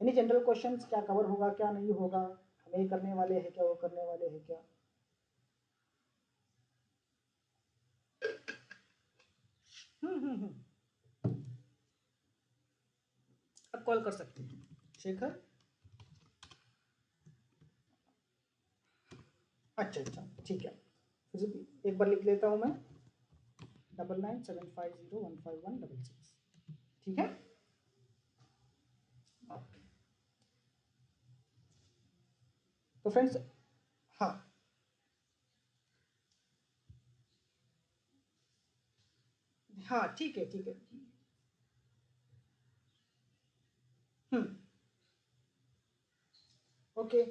Speaker 1: any general questions, क्या कवर होगा क्या नहीं होगा, हम ये करने वाले हैं क्या, वो करने वाले हैं क्या, अब कॉल कर सकते हैं शेखर, अच्छा अच्छा ठीक है, फिर एक बार लिख लेता हूँ मैं 9975015166, ठीक है। तो फ्रेंड्स, हाँ हाँ ठीक है ठीक है, ओके